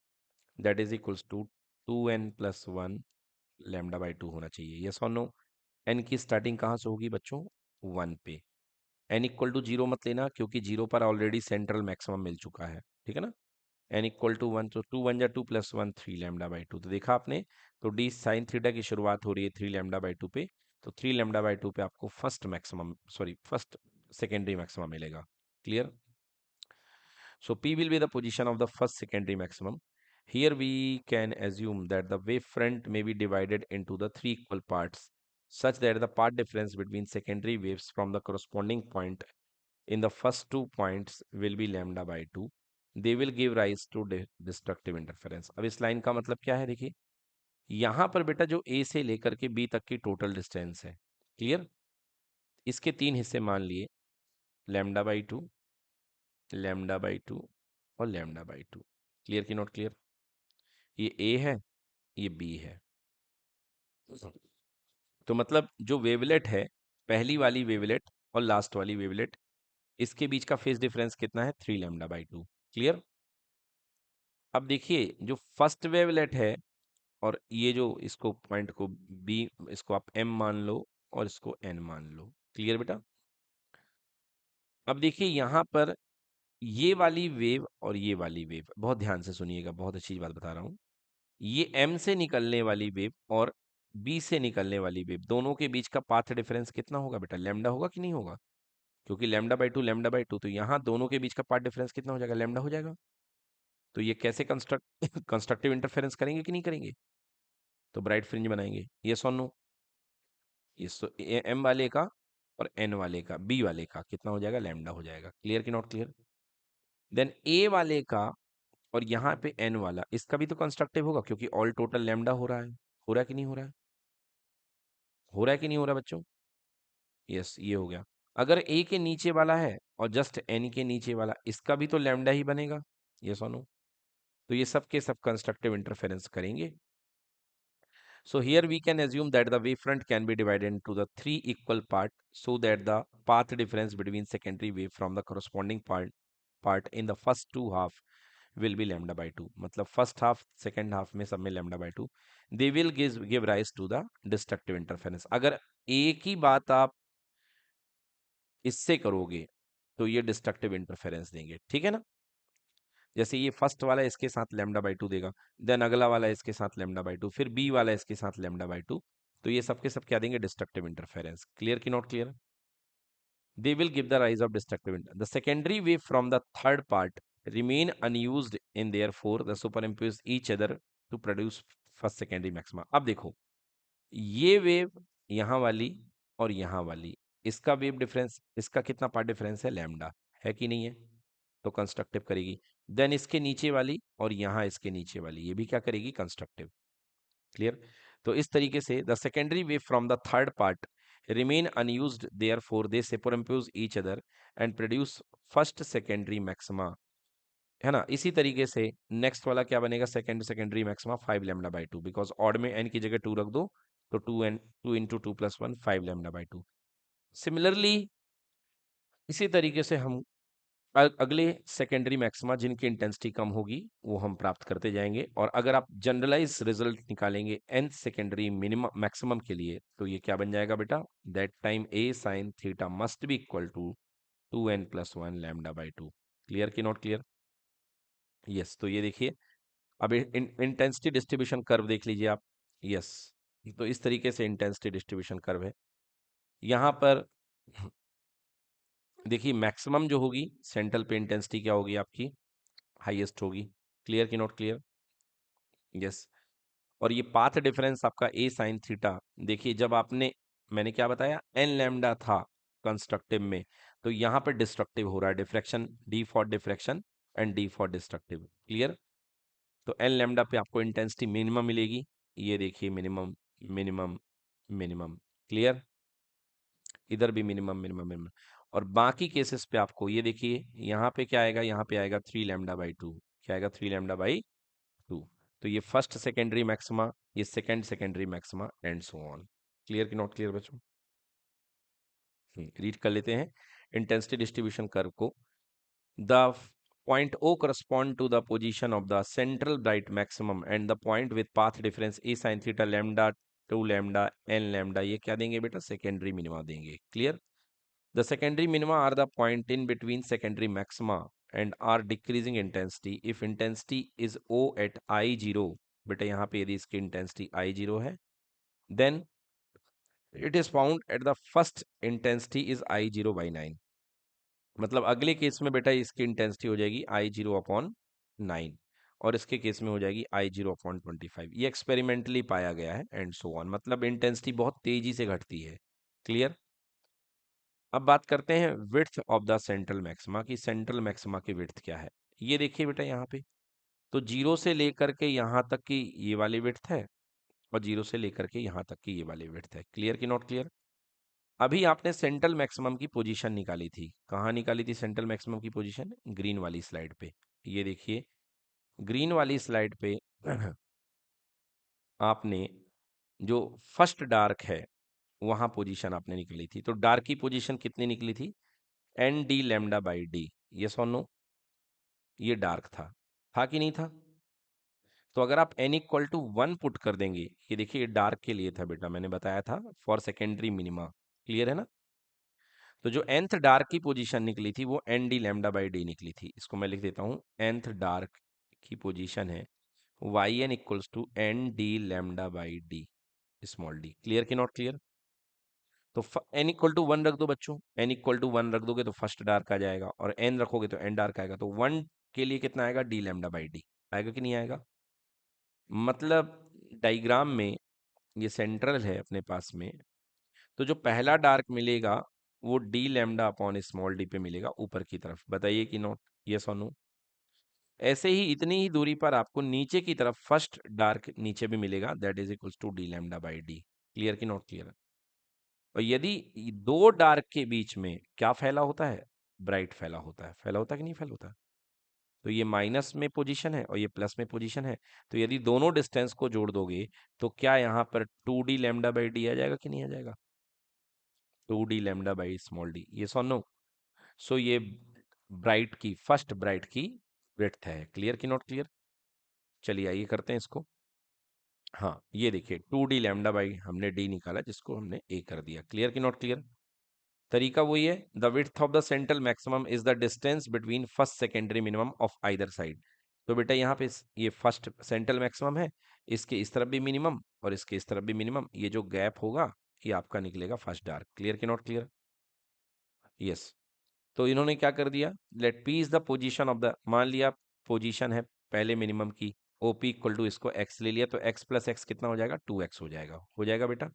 that is equals to 2n+1 lambda by 2 होना चाहिए, यस और नो। एन की स्टार्टिंग कहाँ से होगी बच्चों, 1 पे। एन इक्वल टू 0 मत लेना, क्योंकि 0 पर ऑलरेडी सेंट्रल मैक्सिमम मिल चुका है, ठीक है ना। एन इक्वल टू 1, तो 2 1 जा 2+1 3 लैम्डा बाई 2। तो देखा आपने, तो डी साइन थीटा की शुरुआत हो रही है 3 लैम्डा बाई 2 पे, तो 3 लैम्डा बाई 2 पे आपको first maximum sorry first secondary maximum मिलेगा। Clear, so P will be the position of the first secondary maximum। Here we can assume that the wavefront may be divided into the three equal parts such that the path difference between secondary waves from the corresponding point in the first 2 points will be lambda by 2। They will give rise to destructive interference। अब इस line का मतलब क्या है, देखिए यहां पर बेटा जो A से लेकर के B तक की टोटल डिस्टेंस है, क्लियर, इसके 3 हिस्से मान लिए, लैम्डा बाई 2, लैम्डा बाई 2 और लैम्डा बाई 2। क्लियर की नॉट क्लियर, ये ए है, ये बी है। तो मतलब जो वेवलेट है, पहली वाली वेवलेट और लास्ट वाली वेवलेट, इसके बीच का फेज डिफरेंस कितना है, 3 लैम्डा बाई 2। क्लियर, अब देखिए जो फर्स्ट वेवलेट है और ये जो इसको पॉइंट को बी, इसको आप एम मान लो और इसको एन मान लो। क्लियर बेटा, अब देखिए यहां पर ये वाली वेव और ये वाली वेव, बहुत ध्यान से सुनिएगा, बहुत अच्छी बात बता रहा हूं, ये M से निकलने वाली वेव और B से निकलने वाली वेव, दोनों के बीच का पाथ डिफरेंस कितना होगा बेटा, लैम्डा होगा कि नहीं होगा, क्योंकि लैम्डा बाई 2 लैम्डा बाई 2, तो यहाँ दोनों के बीच का पाथ डिफरेंस कितना हो जाएगा, लैम्डा हो जाएगा। तो ये कैसे कंस्ट्रक्टिव इंटरफेरेंस करेंगे कि नहीं करेंगे, तो ब्राइट फ्रिंज बनाएंगे, ये और नो। ये M वाले का और N वाले का, B वाले का कितना हो जाएगा, लैम्डा हो जाएगा। क्लियर कि नॉट क्लियर, देन A वाले का और यहाँ पे N वाला, इसका भी तो कंस्ट्रक्टिव होगा, क्योंकि ऑल टोटल लैम्डा हो रहा है कि नहीं हो रहा है, हो रहा है कि नहीं हो रहा बच्चों, यस ये हो गया। अगर ए के नीचे वाला है और जस्ट एन के नीचे वाला, इसका भी तो लैम्डा ही बनेगा, यस और नो। तो ये सब के सब कंस्ट्रक्टिव इंटरफेरेंस करेंगे। So here we can assume that the wavefront can be divided into the three equal part so that the path difference between secondary wave from the corresponding part in the first two half will be lambda by 2। मतलब first half second half में सब में lambda by 2, they will give rise to the destructive interference। अगर एक ही बात आप इससे करोगे तो ये डिस्ट्रक्टिव इंटरफेरेंस देंगे, ठीक है ना। जैसे ये फर्स्ट वाला इसके साथ लैम्डा बाई 2 देगा, देन अगला वाला इसके साथ लैम्डा बाई 2, फिर बी वाला इसके साथ लैम्डा बाई 2, तो ये सबके सब क्या देंगे, डिस्ट्रक्टिव इंटरफेरेंस। क्लियर की not clear? They will give the rise of destructive the secondary wave from the third part remain unused in therefore the superimpose each other to produce first secondary maxima। अब देखो, ये wave यहाँ वाली और यहाँ वाली, इसका वेव डिफरेंस, इसका कितना पार्ट डिफरेंस है, लैम्डा, है कि नहीं है? तो कंस्ट्रक्टिव करेगी। देन इसके नीचे वाली और यहाँ इसके नीचे वाली, ये भी क्या करेगी, कंस्ट्रक्टिव। क्लियर? तो इस तरीके से the secondary wave from the third part remain unused therefore they superimpose each other and produce first secondary maxima, है ना? इसी तरीके से नेक्स्ट वाला क्या बनेगा, secondary maxima 5 lambda by 2, because odd में n की जगह 2 रख दो, तो 2 into 2 plus 1 5 lambda by 2। Similarly इसी तरीके से हम अगले सेकेंडरी मैक्सिमा जिनकी इंटेंसिटी कम होगी वो हम प्राप्त करते जाएंगे। और अगर आप जनरलाइज रिजल्ट निकालेंगे nth सेकेंडरी मिनिमम मैक्सिमम के लिए, तो ये क्या बन जाएगा बेटा, that time a sine theta must be equal to 2n plus 1 lambda by 2। Clear की नॉट क्लियर? यस। तो ये देखिए, अब इंटेंसिटी डिस्ट्रीब्यूशन कर्व देख लीजिए आप। यस, तो इस तरीके से इंटेंसिटी डिस्ट्रीब्यूशन कर्व है। यहाँ पर देखिए मैक्सिमम जो होगी सेंट्रल पे इंटेंसिटी क्या होगी आपकी, हाईएस्ट होगी। क्लियर की नॉट क्लियर? यस। और ये पाथ डिफरेंस आपका ए साइन थीटा, देखिए जब आपने, मैंने क्या बताया, एन लैम्डा था कंस्ट्रक्टिव में, तो यहाँ पे डिस्ट्रक्टिव हो रहा है, diffraction, D for diffraction and D for destructive. Clear? तो एन लैम्डा पे आपको इंटेंसिटी मिनिमम मिलेगी, ये देखिए मिनिमम, मिनिमम, मिनिमम। क्लियर? इधर भी मिनिमम, मिनिमम, मिनिमम। और बाकी केसेस पे आपको ये देखिए, यहाँ पे क्या आएगा, यहाँ पे आएगा 3 लैम्डा बाई 2। क्या आएगा, 3 लैम्डा बाई 2। तो ये फर्स्ट सेकेंडरी मैक्सिमा, ये second secondary maxima and so on. Clear कि नॉट क्लियर बच्चों? रीड कर लेते हैं इंटेंसिटी डिस्ट्रीब्यूशन कर्व को। The point O correspond to the position of the central bright maximum and the point with path difference a sin theta lambda 2 lambda n lambda, ये क्या देंगे बेटा, secondary minima देंगे। Clear? The secondary minima are the point in between secondary maxima and are decreasing intensity if intensity is O at I0। बेटा यहाँ पे यदि इसकी इंटेंसिटी I0 है, then it is found at the first intensity is I0 by 9। मतलब अगले case में बेटा इसकी इंटेंसिटी हो जाएगी I0 अपॉन 9, और इसके केस में हो जाएगी I0 अपॉन 25। ये एक्सपेरिमेंटली पाया गया है एंड सो ऑन, मतलब इंटेंसिटी बहुत तेजी से घटती है। क्लियर? अब बात करते हैं width of the central maxima की, सेंट्रल मैक्सिमा की विड्थ क्या है। ये देखिए बेटा यहाँ पे, तो जीरो से लेकर के यहाँ तक की ये वाली विड्थ है, और जीरो से लेकर के यहाँ तक की ये वाली विड्थ है। क्लियर की नॉट क्लियर? अभी आपने सेंट्रल मैक्सिमम की पोजीशन निकाली थी, कहाँ निकाली थी सेंट्रल मैक्सिमम की पोजीशन, ग्रीन वाली स्लाइड पे। ये देखिए ग्रीन वाली स्लाइड पे आपने जो फर्स्ट डार्क है वहां पोजीशन आपने निकाली थी, तो डार्क की पोजीशन कितनी निकली थी, N D lambda by D. ये सोनो, ये डार्क था कि नहीं था? तो अगर आप n इक्वल टू 1 पुट कर देंगे, ये देखिए ये डार्क के लिए था बेटा, मैंने बताया था फॉर सेकेंडरी मिनिमा। क्लियर है ना? तो जो nth डार्क की पोजीशन निकली थी वो N D lambda by D निकली थी। इसको मैं लिख देता हूँ, nth डार्क की पोजीशन है Y N equals to N D lambda by D, small D. Clear की नॉट क्लियर? तो n इक्वल टू 1 रख दो बच्चों, n इक्वल टू 1 रख दोगे तो फर्स्ट डार्क आ जाएगा, और n रखोगे तो n डार्क आएगा। तो 1 के लिए कितना आएगा, डी लैम्डा बाई डी आएगा कि नहीं आएगा? मतलब डायग्राम में ये सेंट्रल है अपने पास में, तो जो पहला डार्क मिलेगा वो D lambda upon small D पे मिलेगा ऊपर की तरफ। बताइए कि नॉट, यस और नो? ऐसे ही इतनी ही दूरी पर आपको नीचे की तरफ फर्स्ट डार्क नीचे भी मिलेगा, that is equals to D lambda by D. Clear कि नॉट क्लियर? और यदि दो डार्क के बीच में क्या फैला होता है, ब्राइट फैला होता है। फैला होता है कि नहीं फैला होता? तो ये माइनस में पोजीशन है और ये प्लस में पोजीशन है, तो यदि दोनों डिस्टेंस को जोड़ दोगे तो क्या यहाँ पर 2d लैम्डा बाई डी आ जाएगा कि नहीं आ जाएगा, 2d lambda by small D. ये सो नो? सो ये ब्राइट की, फर्स्ट ब्राइट की विड्थ है। क्लियर कि नॉट क्लियर? चलिए आइए करते हैं इसको। हाँ ये देखिए 2d लैम्डा बाई हमने डी निकाला जिसको हमने ए कर दिया। क्लियर कि नॉट क्लियर? तरीका वही है, the width of the central maximum is the distance between first secondary minimum of either side. तो बेटा यहाँ पे ये फर्स्ट सेंट्रल मैक्सिमम है, इसके इस तरफ भी मिनिमम और इसके इस तरफ भी मिनिमम, ये जो गैप होगा ये आपका निकलेगा फर्स्ट डार्क। क्लियर कि नॉट क्लियर? यस। तो इन्होंने क्या कर दिया, let P is the position of the, मान लिया पोजीशन है पहले मिनिमम की, ओ पी इक्वल टू इसको एक्स ले लिया, तो एक्स प्लस एक्स कितना हो जाएगा, 2x हो जाएगा बेटा।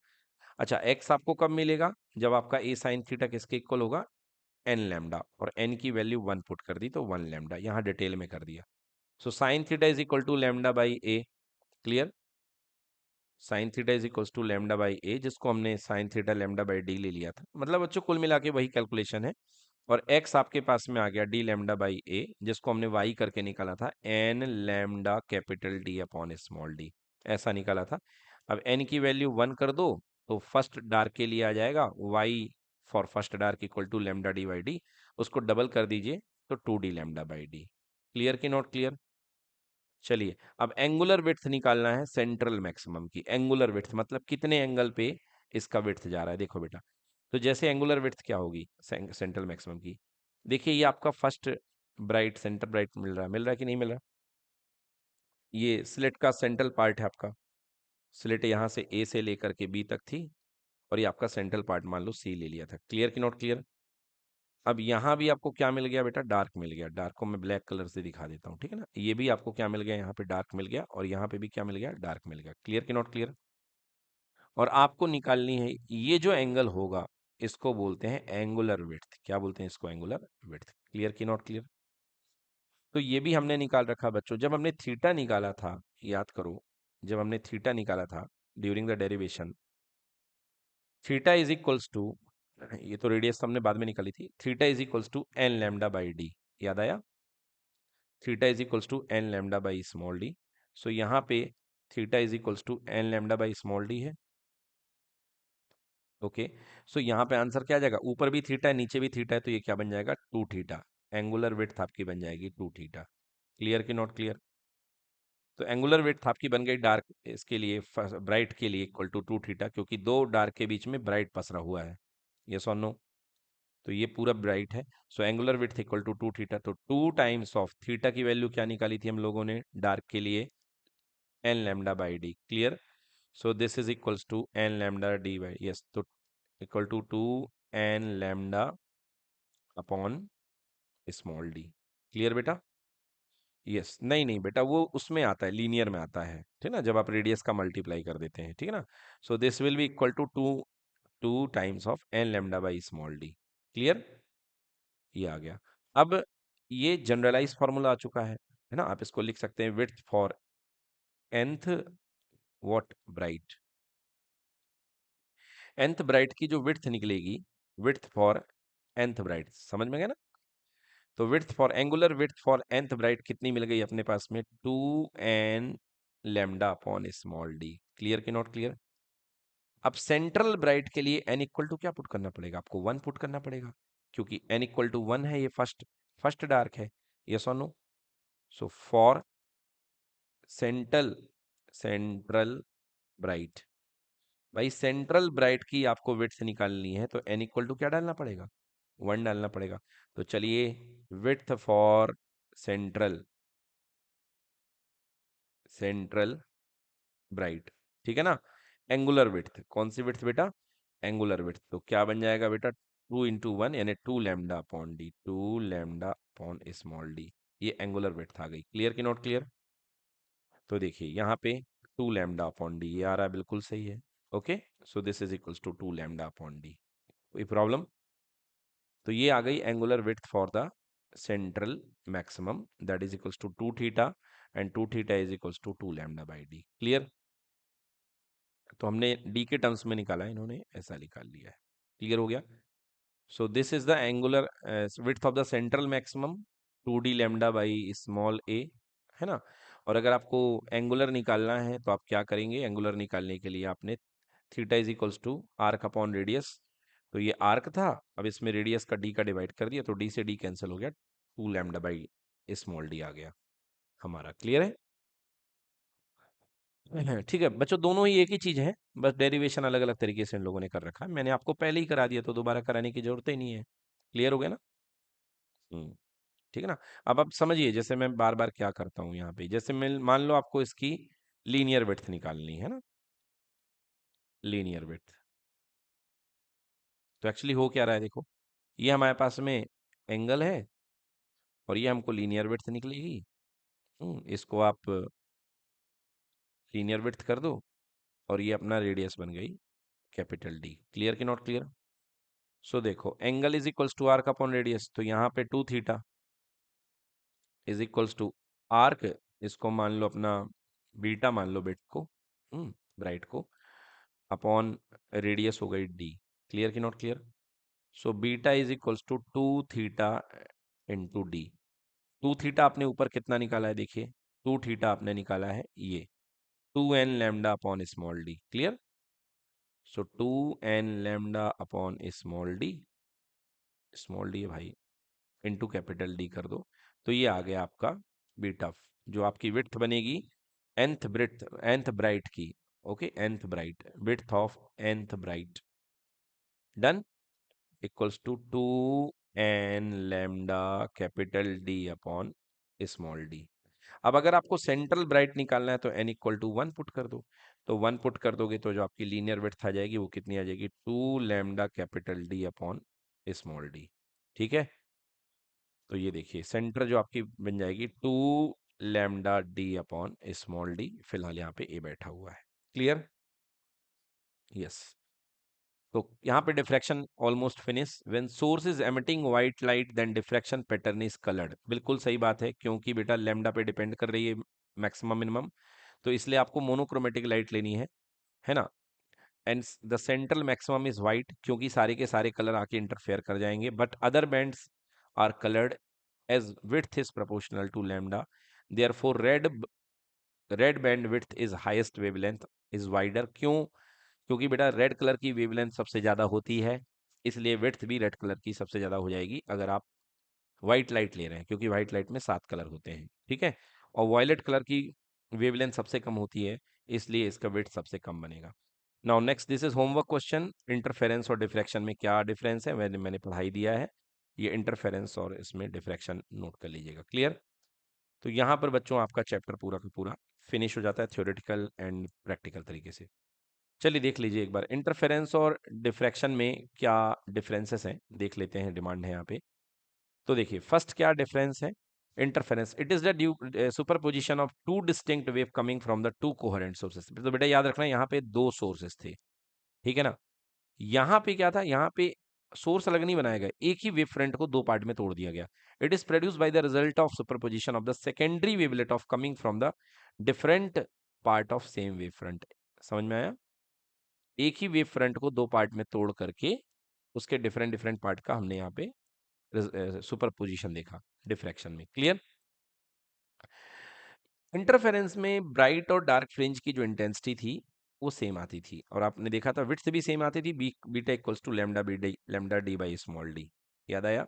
अच्छा, एक्स आपको कब मिलेगा, जब आपका ए साइन थीटा किसके इक्वल होगा, एन लैम्डा, और एन की वैल्यू 1 पुट कर दी तो 1 लैम्डा, यहाँ डिटेल में कर दिया। So sine theta is equal to lambda by A. Clear? Sine theta is equal to lambda by A, जिसको हमने sine theta lambda by D ले लिया था, मतलब बच्चों कुल मिला के वही कैलकुलेशन है। और x आपके पास में आ गया डी लैम्डा बाई ए, जिसको हमने y करके निकाला था N lambda capital D upon small D, ऐसा निकाला था। अब n की वैल्यू 1 कर दो तो फर्स्ट डार्क के लिए आ जाएगा y for first dark equal to lambda D by D, उसको डबल कर दीजिए तो 2d lambda by D. Clear कि नॉट क्लियर? चलिए, अब एंगुलर विड्थ निकालना है सेंट्रल मैक्सिमम की। एंगुलर विड्थ मतलब कितने एंगल पे इसका विड्थ जा रहा है, देखो बेटा। तो जैसे एंगुलर विड्थ क्या होगी सेंट्रल मैक्सिमम की, देखिए ये आपका फर्स्ट ब्राइट, सेंटर ब्राइट मिल रहा है कि नहीं मिल रहा? ये स्लिट का सेंट्रल पार्ट है आपका, स्लिट यहाँ से ए से लेकर के बी तक थी, और ये आपका सेंट्रल पार्ट मान लो सी ले लिया था। क्लियर कि नॉट क्लियर? अब यहाँ भी आपको क्या मिल गया बेटा, डार्क मिल गया। डार्क को मैं ब्लैक कलर से दिखा देता हूँ, ठीक है ना। ये भी आपको क्या मिल गया, यहाँ पे डार्क मिल गया, और यहाँ पे भी क्या मिल गया, डार्क मिल गया। क्लियर कि नॉट क्लियर? और आपको निकालनी है ये जो एंगल होगा, इसको बोलते हैं एंगुलर विड्थ। क्या बोलते हैं इसको, एंगुलर विड्थ। क्लियर कि नॉट क्लियर? तो ये भी हमने निकाल रखा बच्चों। जब हमने थीटा निकाला था, याद करो, जब हमने थीटा निकाला था during the derivation, theta is equals to, ये तो रेडियस हमने बाद में निकाली थी, theta is equals to N lambda by D. याद आया? Theta is equals to N lambda by small D. So यहाँ पे theta is equals to N lambda by small D है। ओके, सो यहाँ पे आंसर क्या आ जाएगा, ऊपर भी थीटा है नीचे भी थीटा है, तो ये क्या बन जाएगा, 2 थीटा। एंगुलर विड्थ आपकी बन जाएगी 2 थीटा। क्लियर कि नॉट क्लियर? तो एंगुलर विड्थ आपकी बन गई डार्क इसके लिए, ब्राइट के लिए इक्वल टू 2 थीटा, क्योंकि दो डार्क के बीच में ब्राइट पसरा हुआ है। यस और नो? तो ये पूरा ब्राइट है। So angular width equal to 2 theta, तो 2 टाइम्स ऑफ थीटा की वैल्यू क्या निकाली थी हम लोगों ने डार्क के लिए, N lambda by D. Clear? So this is equals to N lambda D by, yes, तो equal to 2 n lambda upon small D. Clear बेटा? यस, नहीं नहीं बेटा, वो उसमें आता है, लीनियर में आता है, ठीक ना, जब आप रेडियस का मल्टीप्लाई कर देते हैं, ठीक है ना। So this will be equal to two times of N lambda by small D. Clear? ये आ गया। अब ये जनरलाइज फॉर्मूला आ चुका है ना, आप इसको लिख सकते हैं width for nth what bright, nth bright की जो विड्थ निकलेगी, विड्थ फॉर nth ब्राइट, समझ में गया ना। तो width for angular width for nth bright कितनी मिल गई अपने पास में, 2n lambda upon small D. Clear कि नॉट क्लियर? अब सेंट्रल ब्राइट के लिए n इक्वल टू क्या पुट करना पड़ेगा, आपको 1 पुट करना पड़ेगा, क्योंकि n इक्वल टू 1 है, ये फर्स्ट फर्स्ट डार्क है। यस और no? So for central central bright, भाई सेंट्रल ब्राइट की आपको विड्थ निकालनी है, तो n इक्वल टू क्या डालना पड़ेगा, 1 डालना पड़ेगा। तो चलिए, width for central central bright, ठीक है ना। एंगुलर विड्थ, कौन सी विड्थ बेटा, एंगुलर विड्थ, तो क्या बन जाएगा बेटा, 2 × 1 यानी 2 lambda upon D, 2 lambda upon small D. ये एंगुलर विड्थ आ गई। क्लियर कि नॉट क्लियर? तो देखिए यहाँ पे 2 लैम्डा अपॉन डी ये आ रहा है, बिल्कुल सही है। Okay, so this is equals to 2 lambda upon D. कोई प्रॉब्लम? तो ये आ गई angular width for the central maximum, that is equals to 2 theta, and 2 theta is equals to 2 lambda by D. Clear? तो हमने डी के terms में निकाला है, इन्होंने ऐसा निकाल लिया है। क्लियर हो गया? So this is the angular width of the central maximum, 2d lambda by small A, है ना। और अगर आपको एंगुलर निकालना है तो आप क्या करेंगे, एंगुलर निकालने के लिए आपने theta is equals to arc upon radius, तो ये आर्क था, अब इसमें रेडियस का डी का डिवाइड कर दिया, तो डी से डी कैंसिल हो गया, 2 लैम्डा बाई स्मॉल डी आ गया हमारा। क्लियर है? ठीक है बच्चों, दोनों ही एक ही चीज है, बस डेरिवेशन अलग अलग तरीके से इन लोगों ने कर रखा है। मैंने आपको पहले ही करा दिया, तो दोबारा कराने की जरूरत ही नहीं है। क्लियर हो गया ना? हम्म। ठीक है ना। अब आप समझिए, जैसे मैं बार बार क्या करता हूँ यहाँ पे, जैसे मैं मान लो आपको इसकी लीनियर विड्थ निकालनी है ना, लीनियर विड्थ। तो एक्चुअली हो क्या रहा है, देखो, ये हमारे पास में एंगल है और ये हमको लीनियर विड्थ निकलेगी। इसको आप लीनियर विड्थ कर दो और ये अपना रेडियस बन गई कैपिटल डी। क्लियर कि नॉट क्लियर? सो देखो, angle is equals to arc upon radius, तो यहाँ पे 2 theta is equals to arc, इसको मान लो अपना बीटा, मान लो बिट को, ब्राइट को, अपॉन रेडियस हो गई डी। क्लियर कि not clear? So beta is equals to 2 theta into D. 2 theta आपने ऊपर कितना निकाला है, देखिए, 2 थीटा आपने निकाला है ये 2n lambda upon small D. Clear? So 2n lambda upon small D है भाई, इंटू कैपिटल डी कर दो, तो ये आ गया आपका बीटा, जो आपकी विड्थ बनेगी nth ब्राइट की। Okay, nth bright, width of nth bright, done, equals to 2n lambda capital D upon small D. अब अगर आपको सेंट्रल ब्राइट निकालना है तो n इक्वल टू 1 पुट कर दो, तो 1 पुट कर दोगे तो जो आपकी लीनियर विड्थ आ जाएगी वो कितनी आ जाएगी, 2 lambda capital D upon small D. ठीक है, तो ये देखिए सेंटर जो आपकी बन जाएगी 2 lambda D upon small D, फिलहाल यहाँ पे ए बैठा हुआ है। क्लियर? यस। तो यहाँ पे diffraction almost finish, when source is emitting white light then diffraction pattern is coloured. बिल्कुल सही बात है, क्योंकि बेटा लैम्डा पे डिपेंड कर रही है मैक्सिमम मिनिमम, तो इसलिए आपको मोनोक्रोमेटिक लाइट लेनी है ना। And the central maximum is white, क्योंकि सारे के सारे कलर आके इंटरफेयर कर जाएंगे, but other bands are coloured as width is proportional to lambda, therefore red band width is highest, wavelength is wider. क्यों? क्योंकि बेटा रेड कलर की वेवलेंथ सबसे ज़्यादा होती है, इसलिए विड्थ भी रेड कलर की सबसे ज़्यादा हो जाएगी अगर आप व्हाइट लाइट ले रहे हैं, क्योंकि व्हाइट लाइट में 7 कलर होते हैं। ठीक है, और वॉयलेट कलर की वेवलेंथ सबसे कम होती है, इसलिए इसका विड्थ सबसे कम बनेगा। Now next, this is homework question, interference और डिफ्रैक्शन में क्या डिफरेंस है, मैंने पढ़ाई दिया है, ये इंटरफेरेंस और इसमें डिफ्रैक्शन नोट कर लीजिएगा। क्लियर? तो यहाँ पर बच्चों आपका चैप्टर पूरा का पूरा फिनिश हो जाता है थ्योरेटिकल एंड प्रैक्टिकल तरीके से। चलिए देख लीजिए एक बार, इंटरफेरेंस और डिफ्रैक्शन में क्या डिफरेंसेस हैं, देख लेते हैं, डिमांड है यहाँ पे। तो देखिए फर्स्ट क्या डिफरेंस है, interference, it is the due superposition of two distinct wave coming from the two coherent sources. तो बेटा याद रखना, यहाँ पे दो सोर्सेस थे, ठीक है ना। यहाँ पे क्या था, यहाँ पे सोर्स अलग नहीं बनाया गया, एक ही वेव फ्रंट को दो पार्ट में तोड़ दिया गया। It is produce by the result of superposition of the secondary wavelet of coming from the different part of same wave front. समझ में आया? एक ही वेव फ्रंट को दो पार्ट में तोड़ करके उसके डिफरेंट डिफरेंट पार्ट का हमने यहाँ पे सुपरपोजिशन देखा डिफ्रैक्शन में। क्लियर? इंटरफेरेंस में ब्राइट और डार्क फ्रिंज की जो इंटेंसिटी थी वो सेम आती थी, और आपने देखा था विड्थ भी सेम आती थी, beta equals to lambda B D, lambda D by small D. याद आया?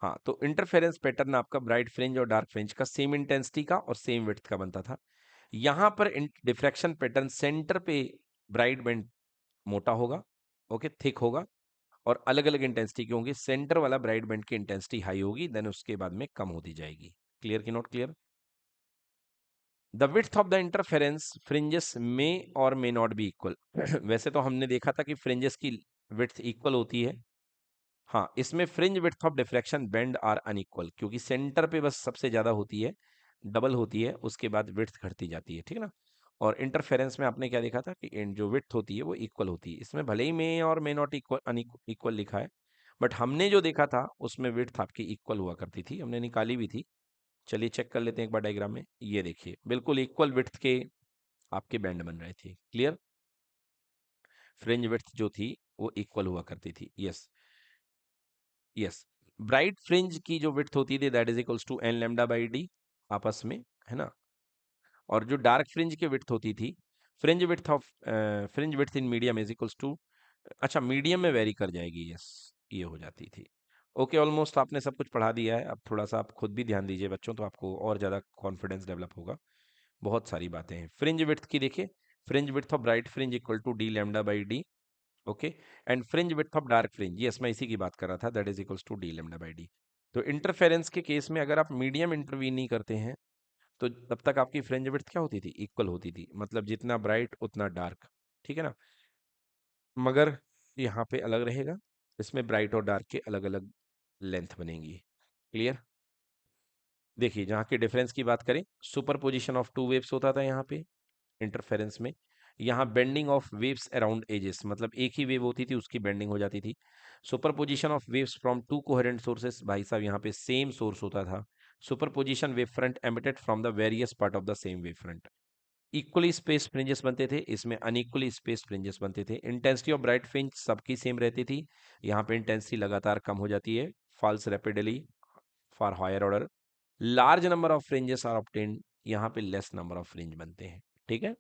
हाँ, तो इंटरफेरेंस पैटर्न आपका ब्राइट फ्रिंज और डार्क फ्रिंज का सेम इंटेंसिटी का और सेम विड्थ का बनता था। यहाँ पर डिफ्रैक्शन पैटर्न सेंटर पे ब्राइट बैंड मोटा होगा, ओके, थिक होगा, और अलग अलग इंटेंसिटी की होंगी। सेंटर वाला ब्राइट बैंड की इंटेंसिटी हाई होगी, देन उसके बाद में कम होती जाएगी। क्लियर कि not clear? The width of the interference fringes में और मे नॉट बी इक्वल। वैसे तो हमने देखा था कि फ्रिंजेस की विड्थ इक्वल होती है, हाँ, इसमें fringe width of diffraction band are unequal, क्योंकि सेंटर पे बस सबसे ज्यादा होती है, डबल होती है, उसके बाद विड्थ घटती जाती है, ठीक है ना। और इंटरफेरेंस में आपने क्या देखा था कि जो विड्थ होती है वो इक्वल होती है, इसमें भले ही मे और मे नॉट इक्वल अनइक्वल लिखा है, बट हमने जो देखा था उसमें विड्थ आपकी इक्वल हुआ करती थी, हमने निकाली भी थी। चलिए चेक कर लेते हैं एक बार डायग्राम में, ये देखिए बिल्कुल इक्वल विड्थ के आपके बैंड बन रहे थे। क्लियर? फ्रिंज विड्थ जो थी वो इक्वल हुआ करती थी। यस, यस, ब्राइट फ्रिंज की जो विड्थ होती थी that is equals to N lambda by D आपस में, है ना। और जो डार्क फ्रिंज की विड्थ होती थी, fringe width in medium is equals to, अच्छा मीडियम में वेरी कर जाएगी, यस, ये हो जाती थी। ओके, ऑलमोस्ट आपने सब कुछ पढ़ा दिया है, अब थोड़ा सा आप खुद भी ध्यान दीजिए बच्चों, तो आपको और ज़्यादा कॉन्फिडेंस डेवलप होगा। बहुत सारी बातें हैं फ्रिंज विड्थ की, देखिए, fringe width of bright fringe equal to D lambda by D, okay, and fringe width of dark fringe, yes मैं इसी की बात कर रहा था, that is equals to D lambda by D. तो इंटरफेरेंस के केस में अगर आप मीडियम इंटरवीन नहीं करते हैं तो तब तक आपकी फ्रिंज विड्थ क्या होती थी, इक्वल होती थी, मतलब जितना ब्राइट उतना डार्क, ठीक है ना। मगर यहाँ पे अलग रहेगा, इसमें ब्राइट और डार्क के अलग अलग लेंथ बनेंगी। क्लियर। देखिए जहाँ की डिफरेंस की बात करें, superposition of two waves होता था यहाँ पे इंटरफेरेंस में। यहाँ bending of waves around edges, मतलब एक ही वेव होती थी उसकी बेंडिंग हो जाती थी। Super position of waves from to coherent sources, भाई साहब यहाँ पे सेम सोर्स होता था। Super position wave front emitted from the various part of the same wave front. Equally space fringes बनते थे, इसमें अनइक्वली स्पेस फ्रिंजेस बनते थे। इंटेंसिटी ऑफ ब्राइट फ्रिंज सबकी सेम रहती थी, यहाँ पे इंटेंसिटी लगातार कम हो जाती है, falls rapidly for higher order. Large number of fringes are obtained, यहाँ पे लेस नंबर ऑफ फ्रिंज बनते हैं, ठीक है।